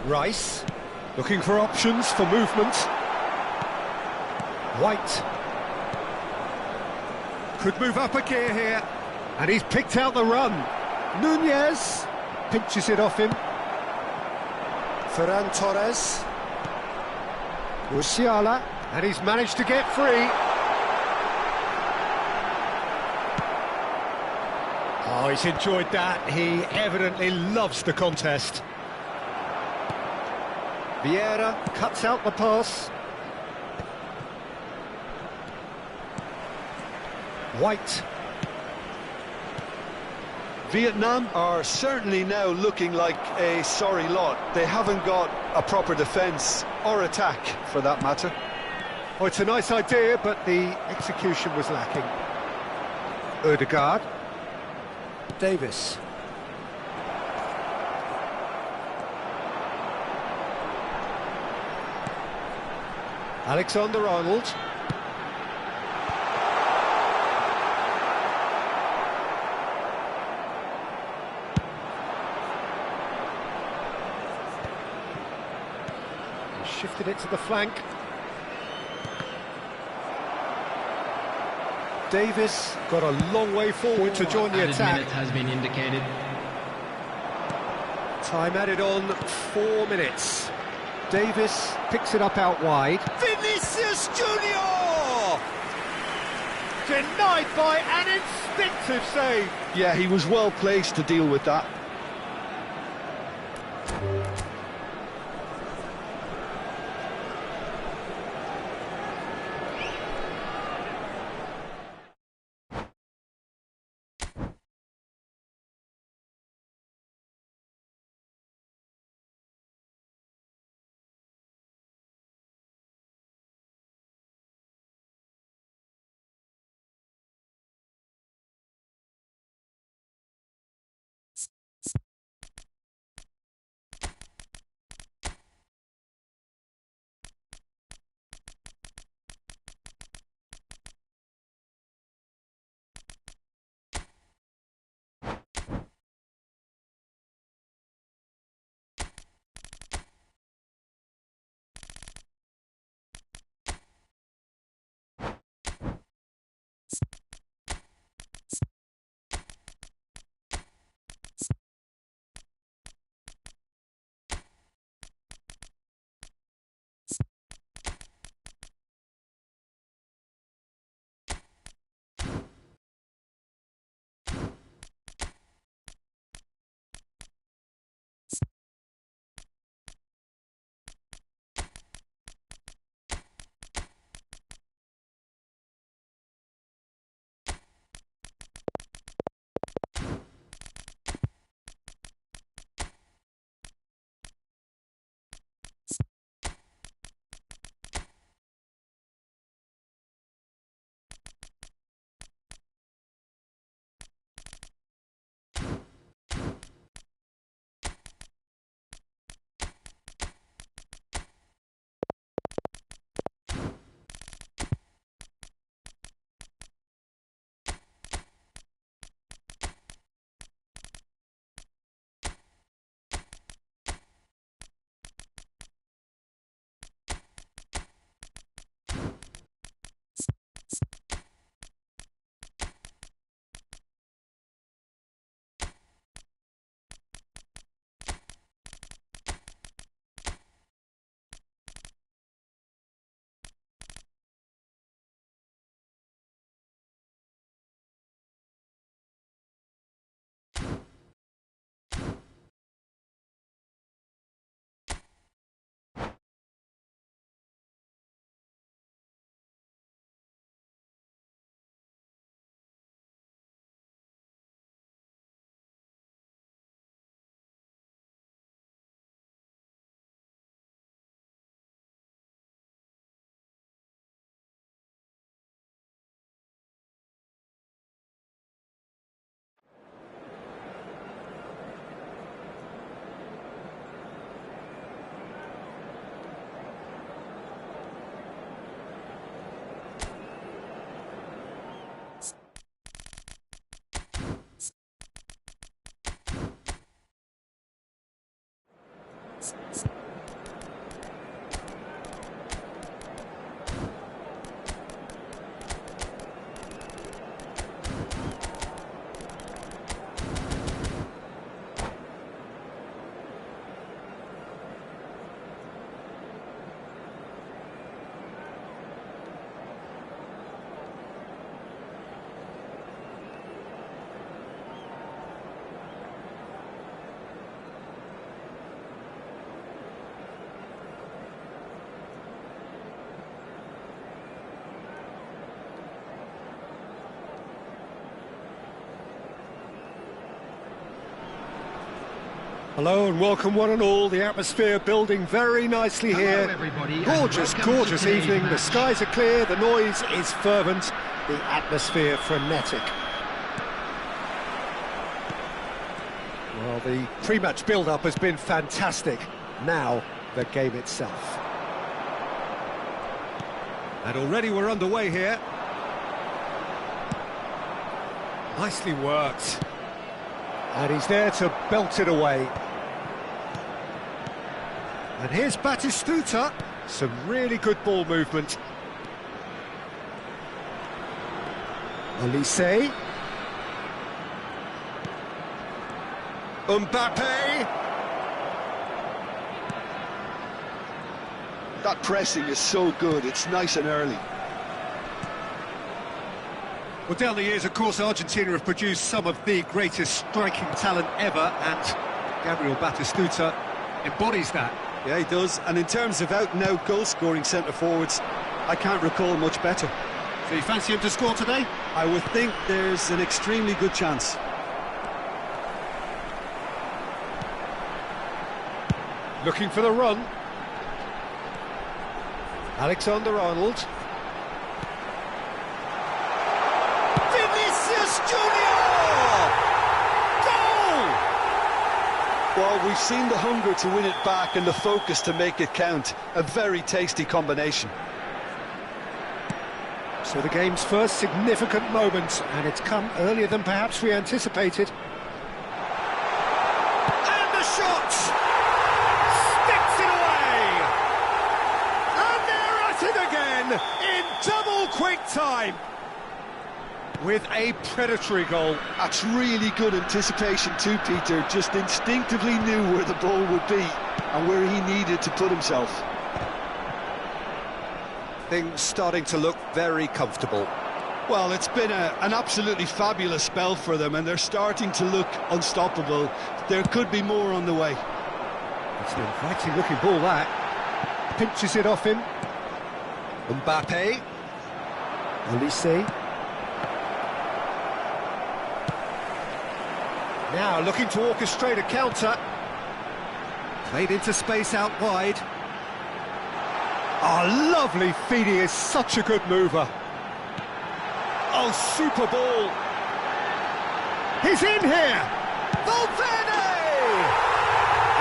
Rice, looking for options for movement. White. Could move up a gear here. And he's picked out the run. Nunez pinches it off him. Ferran Torres. Musiala. And he's managed to get free. Oh, he's enjoyed that. He evidently loves the contest. Vieira cuts out the pass. White. Vietnam are certainly now looking like a sorry lot. They haven't got a proper defence or attack, for that matter. Oh, it's a nice idea, but the execution was lacking. Ødegaard. Davis. Alexander-Arnold. Shifted it to the flank. Davis got a long way forward to join the attack. Minute has been indicated. Time added on 4 minutes. Davis picks it up out wide. Vinicius Junior! Denied by an instinctive save. Yeah, he was well placed to deal with that. Hello and welcome one and all. The atmosphere building very nicely here. Hello, everybody, and Gorgeous, welcome to gorgeous today's evening. The match. skies are clear, the noise is fervent, the atmosphere frenetic. Well, the pre-match build-up has been fantastic. Now, the game itself. And already we're underway here. Nicely worked. And he's there to belt it away. And here's Batistuta. Some really good ball movement. Olise. Mbappe. That pressing is so good, it's nice and early. Well, down the years, of course, Argentina have produced some of the greatest striking talent ever, and Gabriel Batistuta embodies that. Yeah, he does. And in terms of out-and-out goal-scoring centre-forwards, I can't recall much better. So you fancy him to score today? I would think there's an extremely good chance. Looking for the run. Alexander-Arnold. Vinicius Junior! Goal! Well, we've seen the hunger to win it back and the focus to make it count. A very tasty combination. So the game's first significant moment, and it's come earlier than perhaps we anticipated. And the shot! Sticks it away! And they're at it again in double quick time! With a predatory goal. That's really good anticipation too, Peter. Just instinctively knew where the ball would be and where he needed to put himself. Things starting to look very comfortable. Well, it's been an absolutely fabulous spell for them, and they're starting to look unstoppable. There could be more on the way. It's an inviting looking ball, that. Pinches it off him. Mbappe. Olise. Now looking to orchestrate a counter. Played into space out wide. Oh, lovely feed. He is such a good mover. Oh, super ball. He's in here. Valverde!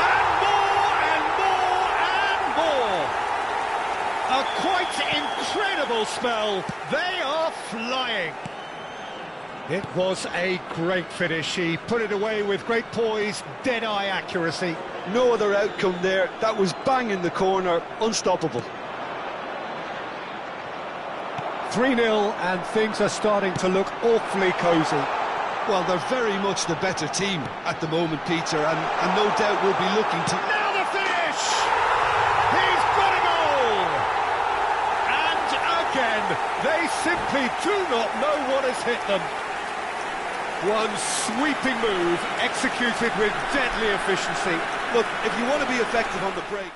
And more and more and more. A quite incredible spell. They are flying. It was a great finish. He put it away with great poise, dead-eye accuracy. No other outcome there. That was bang in the corner, unstoppable. 3-0, and things are starting to look awfully cosy. Well, they're very much the better team at the moment, Peter, and no doubt will be looking to... Now the finish! He's got a goal! And again, they simply do not know what has hit them. One sweeping move, executed with deadly efficiency. Look, if you want to be effective on the break...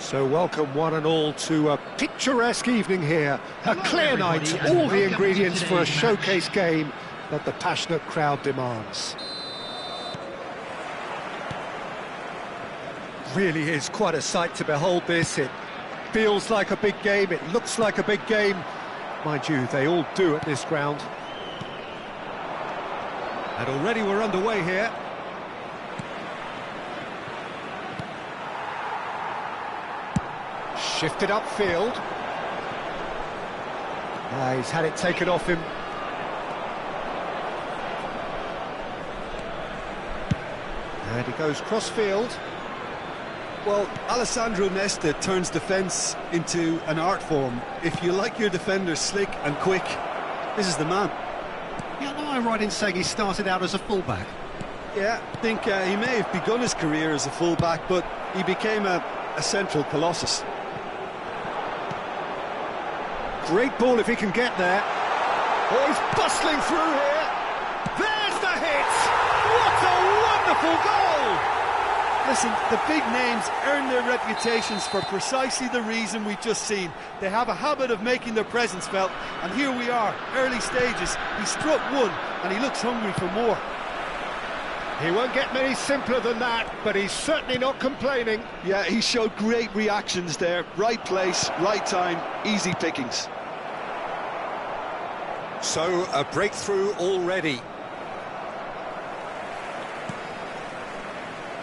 So welcome one and all to a picturesque evening here. A Hello, clear everybody, night, and all the welcome ingredients to for a today's showcase game that the passionate crowd demands. Really is quite a sight to behold this. It feels like a big game, it looks like a big game. Mind you, they all do at this ground. And already we're underway here. Shifted upfield. He's had it taken off him. And he goes cross-field. Well, Alessandro Nesta turns defence into an art form. If you like your defenders slick and quick, this is the man. Yeah, am I right in saying he started out as a fullback? Yeah, I think he may have begun his career as a fullback, but he became a central colossus. Great ball if he can get there. Oh, he's bustling through here. There's the hit! What a wonderful goal! Listen, the big names earn their reputations for precisely the reason we've just seen. They have a habit of making their presence felt, and here we are, early stages. He struck one, and he looks hungry for more. He won't get many simpler than that, but he's certainly not complaining. Yeah, he showed great reactions there. Right place, right time, easy pickings. So, a breakthrough already.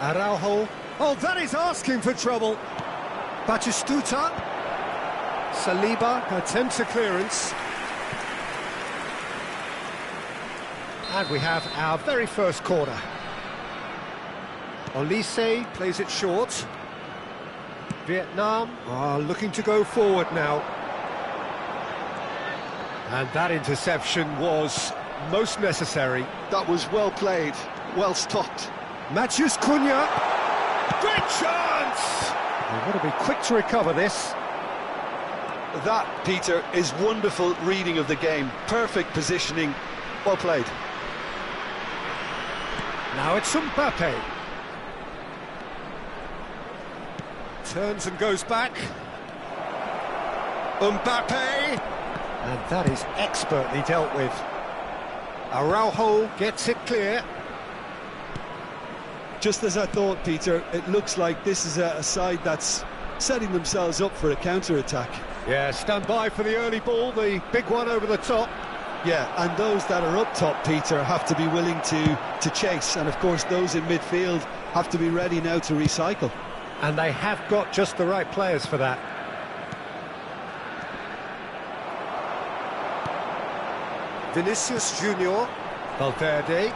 Araujo. Oh, that is asking for trouble. Batistuta. Saliba attempts a clearance. And we have our very first corner. Olise plays it short. Vietnam are looking to go forward now. And that interception was most necessary. That was well played, well stopped. Matheus Cunha. Great chance! They've got to be quick to recover this. That, Peter, is wonderful reading of the game. Perfect positioning, well played. Now it's Mbappe. Turns and goes back. Mbappe! And that is expertly dealt with. Araujo gets it clear. Just as I thought, Peter, it looks like this is a side that's setting themselves up for a counter-attack. Yeah, stand by for the early ball, the big one over the top. Yeah, and those that are up top, Peter, have to be willing to chase. And, of course, those in midfield have to be ready now to recycle. And they have got just the right players for that. Vinicius Junior, Valverde.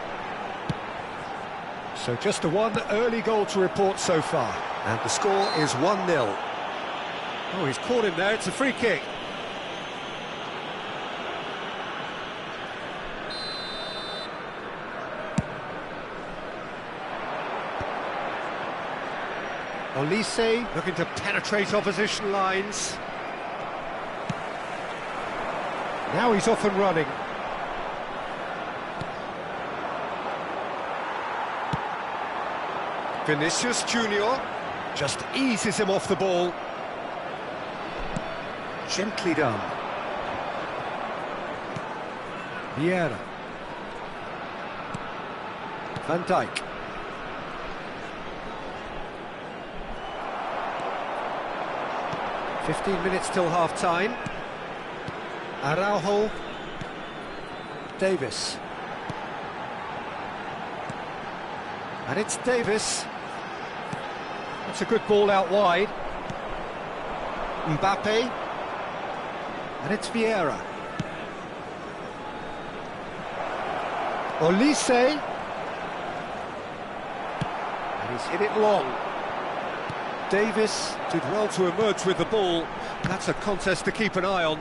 So just the one early goal to report so far. And the score is 1-0. Oh, he's caught him there, it's a free kick. Olise looking to penetrate opposition lines. Now he's off and running. Vinicius Junior just eases him off the ball. Gently done. Vieira. Van Dijk. "15 minutes till half-time. Araujo. Davis. And it's Davis. That's a good ball out wide. Mbappe. And it's Vieira. Olise. And he's hit it long. Davis did well to emerge with the ball. That's a contest to keep an eye on.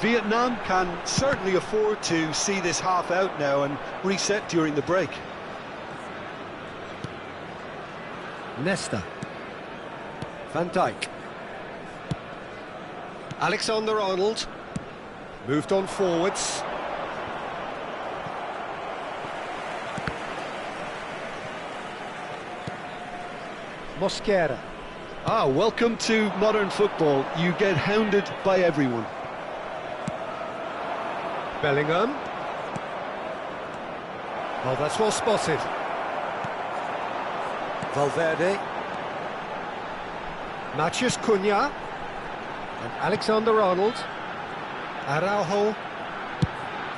Vietnam can certainly afford to see this half out now and reset during the break. Nesta. Van Dijk. Alexander-Arnold. Moved on forwards. Mosquera. Ah, welcome to modern football. You get hounded by everyone. Bellingham. Well, that's well spotted. Valverde. Matheus Cunha. And Alexander-Arnold. Araujo.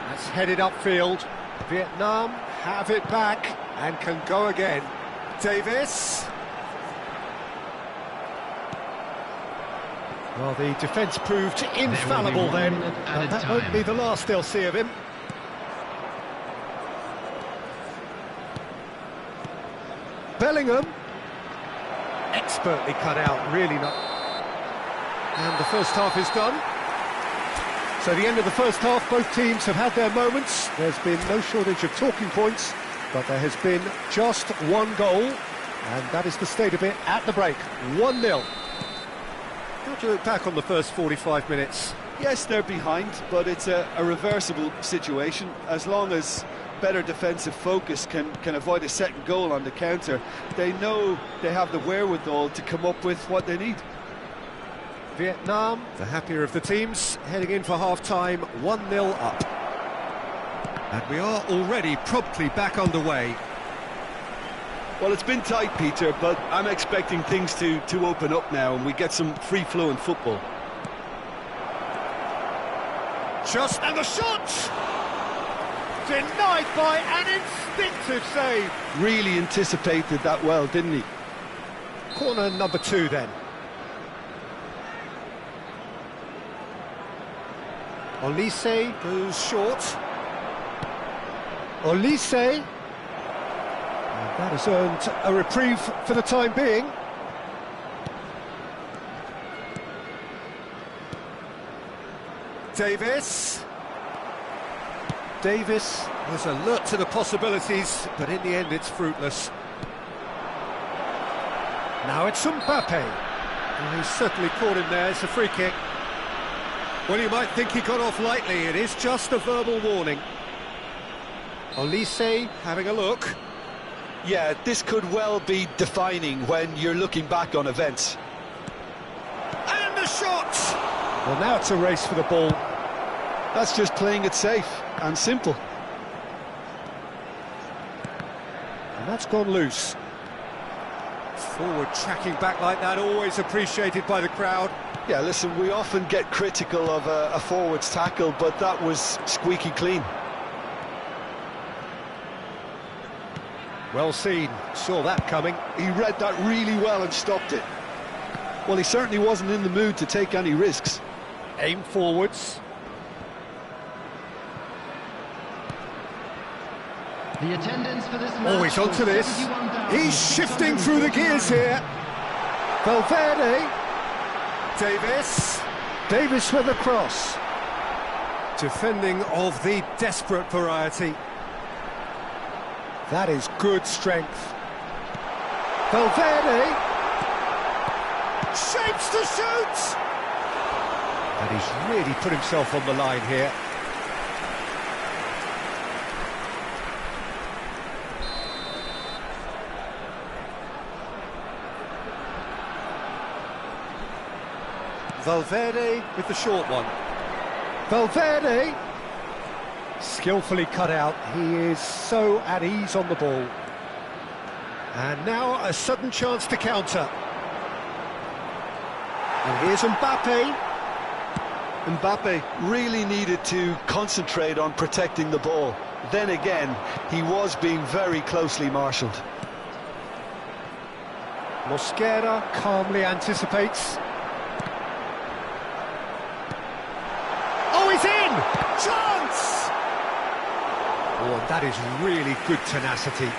That's headed upfield. Vietnam have it back and can go again. Davis. Well, the defence proved infallible then, and that won't be the last they'll see of him. Bellingham. Expertly cut out, really not. And the first half is done. So the end of the first half, both teams have had their moments. There's been no shortage of talking points, but there has been just one goal, and that is the state of it at the break. 1-0. How do you look back on the first 45 minutes? Yes, they're behind, but it's a reversible situation. As long as better defensive focus can avoid a second goal on the counter, they know they have the wherewithal to come up with what they need. Vietnam, the happier of the teams, heading in for half-time, 1-0 up. And we are already promptly back underway. Well, it's been tight, Peter, but I'm expecting things to open up now and we get some free-flowing football. And the shot! Denied by an instinctive save. Really anticipated that well, didn't he? Corner number 2 then. Olise goes short. Olise. And that has earned a reprieve for the time being. Davis. Davis was alert to the possibilities, but in the end it's fruitless. Now it's Mbappe. And he's certainly caught him there. It's a free kick. Well, you might think he got off lightly. It is just a verbal warning. Olise having a look. Yeah, this could well be defining when you're looking back on events. And the shot! Well, now it's a race for the ball. That's just playing it safe and simple. And that's gone loose. Forward tracking back like that, always appreciated by the crowd. Yeah, listen, we often get critical of a forward's tackle, but that was squeaky clean. Well seen, saw that coming. He read that really well and stopped it. Well, he certainly wasn't in the mood to take any risks. Aim forwards. The attendance for this match. Always onto this. He's shifting through the gears here. Valverde. Davis. Davis with a cross. Defending of the desperate variety. That is good strength. Valverde. Shapes to shoot. And he's really put himself on the line here. Valverde with the short one. Valverde! Skillfully cut out. He is so at ease on the ball. And now a sudden chance to counter. And here's Mbappe. Mbappe really needed to concentrate on protecting the ball. Then again, he was being very closely marshalled. Mosquera calmly anticipates. Oh, he's in! Chance! Oh, that is really good tenacity.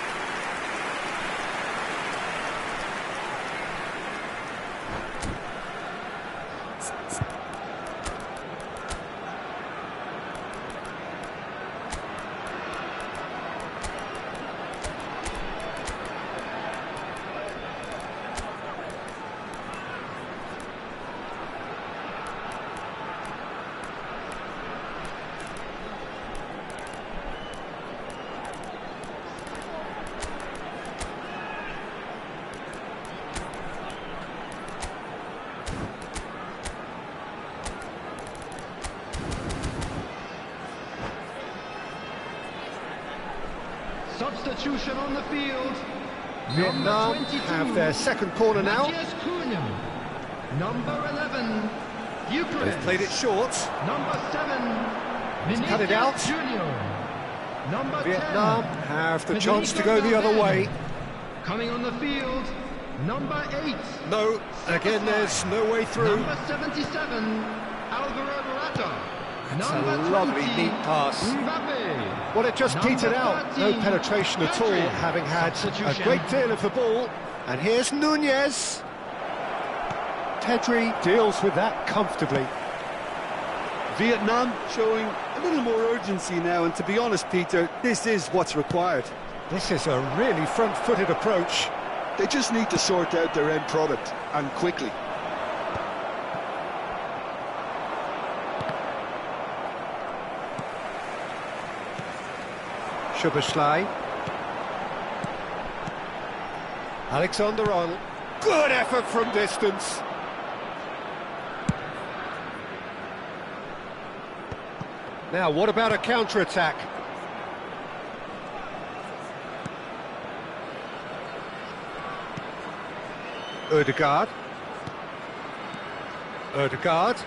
Substitution on the field. Vietnam Number 22, have their second corner now. Matthias Cunha. Number 11, Eucharist. They've played it short. Number 7, cut it out. Vinicius Junior. Number Vietnam 10, have the Federico chance to go the other way. Coming on the field, number 8. No, again there's no way through. Number 77, Alvaro Morata. It's Number a lovely 20, neat pass. Mbappe. Well, it just Number petered out. No 13, penetration at all, Pedri. having had a Substitution. great deal of the ball. And here's Nunez. Pedri deals with that comfortably. Vietnam showing a little more urgency now, and to be honest, Peter, this is what's required. This is a really front-footed approach. They just need to sort out their end product, and quickly. Szoboszlai. Alexander-Arnold. Good effort from distance. Now, what about a counter-attack? Ødegaard. Ødegaard.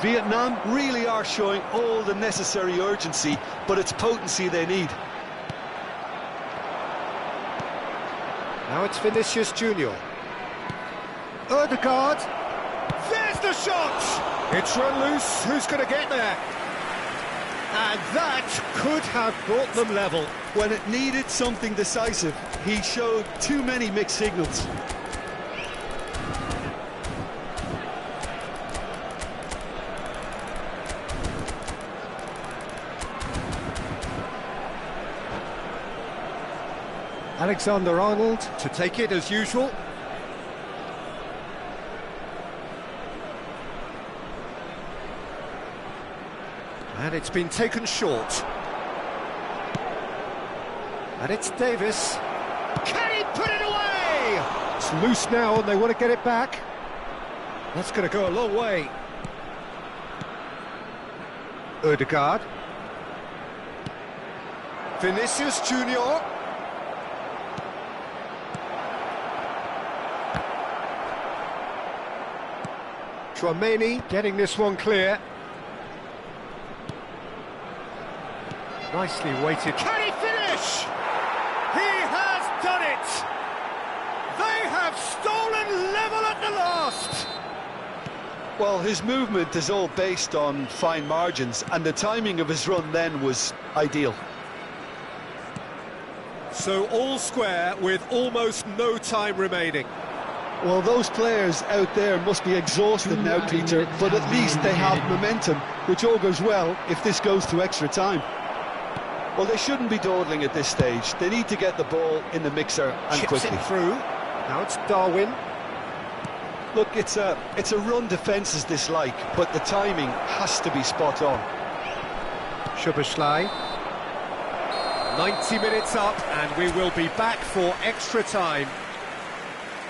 Vietnam really are showing all the necessary urgency, but it's potency they need. Now it's Vinicius Junior. Ødegaard. There's the shot! It's run loose. Who's going to get there? And that could have brought them level. When it needed something decisive, he showed too many mixed signals. Alexander-Arnold to take it as usual. And it's been taken short. And it's Davis. Can he put it away? It's loose now and they want to get it back. That's going to go a long way. Ødegaard. Vinicius Junior. Tchouaméni getting this one clear. Nicely weighted. Can he finish? He has done it! They have stolen level at the last! Well, his movement is all based on fine margins, and the timing of his run then was ideal. So all square with almost no time remaining. Well, those players out there must be exhausted now, Peter, but at least they have momentum, which all goes well if this goes to extra time. Well, they shouldn't be dawdling at this stage. They need to get the ball in the mixer and Chips quickly. it through. Now it's Darwin. Look, it's a run defences dislike, but the timing has to be spot on. Szoboszlai. 90 minutes up and we will be back for extra time.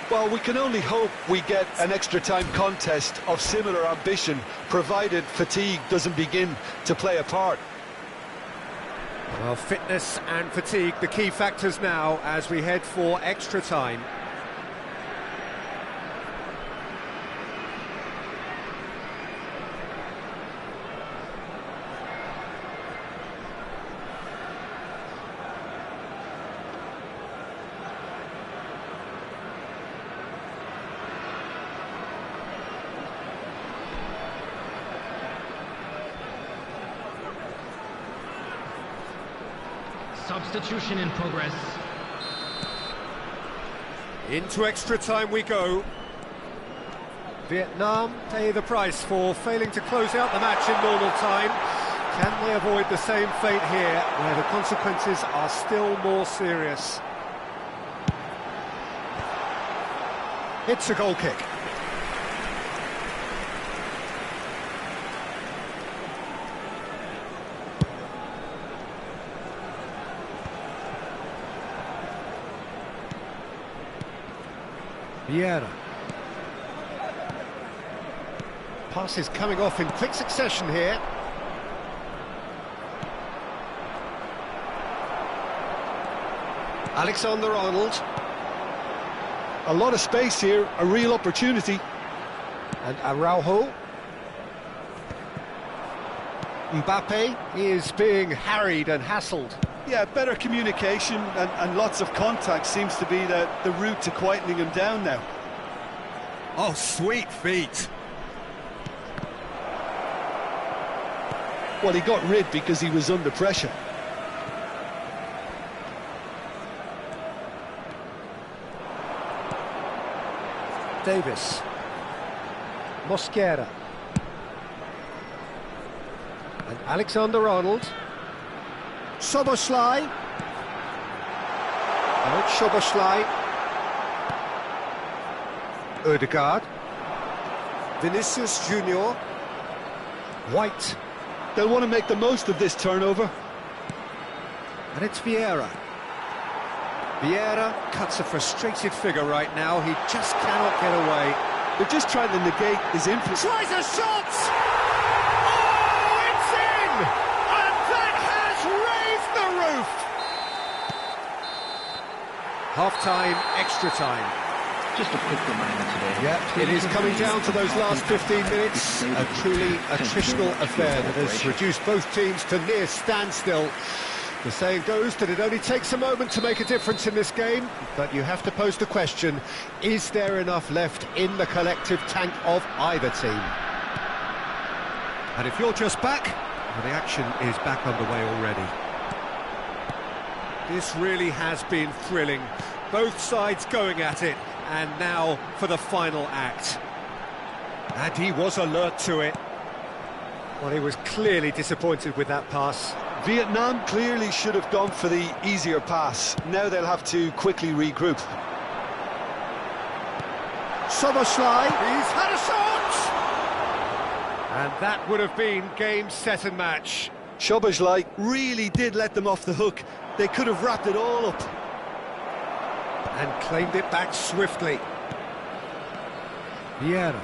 Well, we can only hope we get an extra time contest of similar ambition, provided fatigue doesn't begin to play a part. Well, fitness and fatigue, the key factors now as we head for extra time. Substitution in progress. Into extra time we go. Vietnam pay the price for failing to close out the match in normal time. Can they avoid the same fate here, where the consequences are still more serious? It's a goal kick. Vieira. Passes coming off in quick succession here. Alexander-Arnold. A lot of space here, a real opportunity. And Araujo. Mbappe is being harried and hassled. Yeah, better communication and lots of contact seems to be the route to quietening him down now. Oh, sweet feet. Well, he got rid because he was under pressure. Davis. Mosquera. And Alexander-Arnold. Szoboszlai. And Szoboszlai. Ødegaard. Vinicius Junior. White. They'll want to make the most of this turnover. And it's Vieira. Vieira cuts a frustrated figure right now. He just cannot get away. They're just trying to negate his influence. Tries a shot! Oh, it's in! And that has raised the roof! Half-time, extra time. Just a quick reminder today. Yeah, it is coming down to those last 15 minutes. A truly attritional affair that has reduced both teams to near standstill. The saying goes that it only takes a moment to make a difference in this game, but you have to pose the question, is there enough left in the collective tank of either team? And if you're just back, well, the action is back underway already. This really has been thrilling. Both sides going at it, and now for the final act. And he was alert to it. Well, he was clearly disappointed with that pass. Vietnam clearly should have gone for the easier pass. Now they'll have to quickly regroup. Szoboszlai, he's had a shot! And that would have been game, set and match. Szoboszlai really did let them off the hook. They could have wrapped it all up. And claimed it back swiftly. Vieira.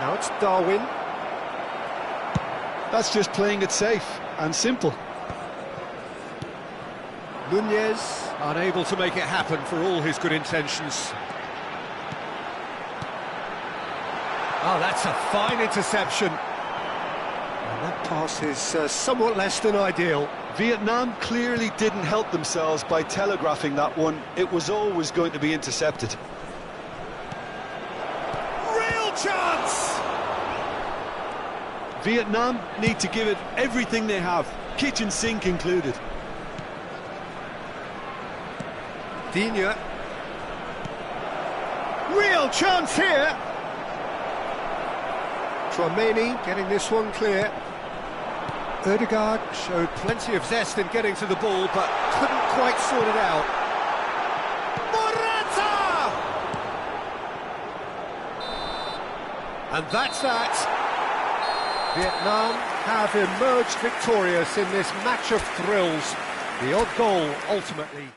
Now it's Darwin. That's just playing it safe and simple. Nunez, unable to make it happen for all his good intentions. Oh, that's a fine interception. And that pass is somewhat less than ideal. Vietnam clearly didn't help themselves by telegraphing that one. It was always going to be intercepted. Real chance! Vietnam need to give it everything they have, kitchen sink included. Digne. Real chance here! Tchouaméni getting this one clear. Ødegaard showed plenty of zest in getting to the ball, but couldn't quite sort it out. Morata! And that's that. Vietnam have emerged victorious in this match of thrills. The odd goal ultimately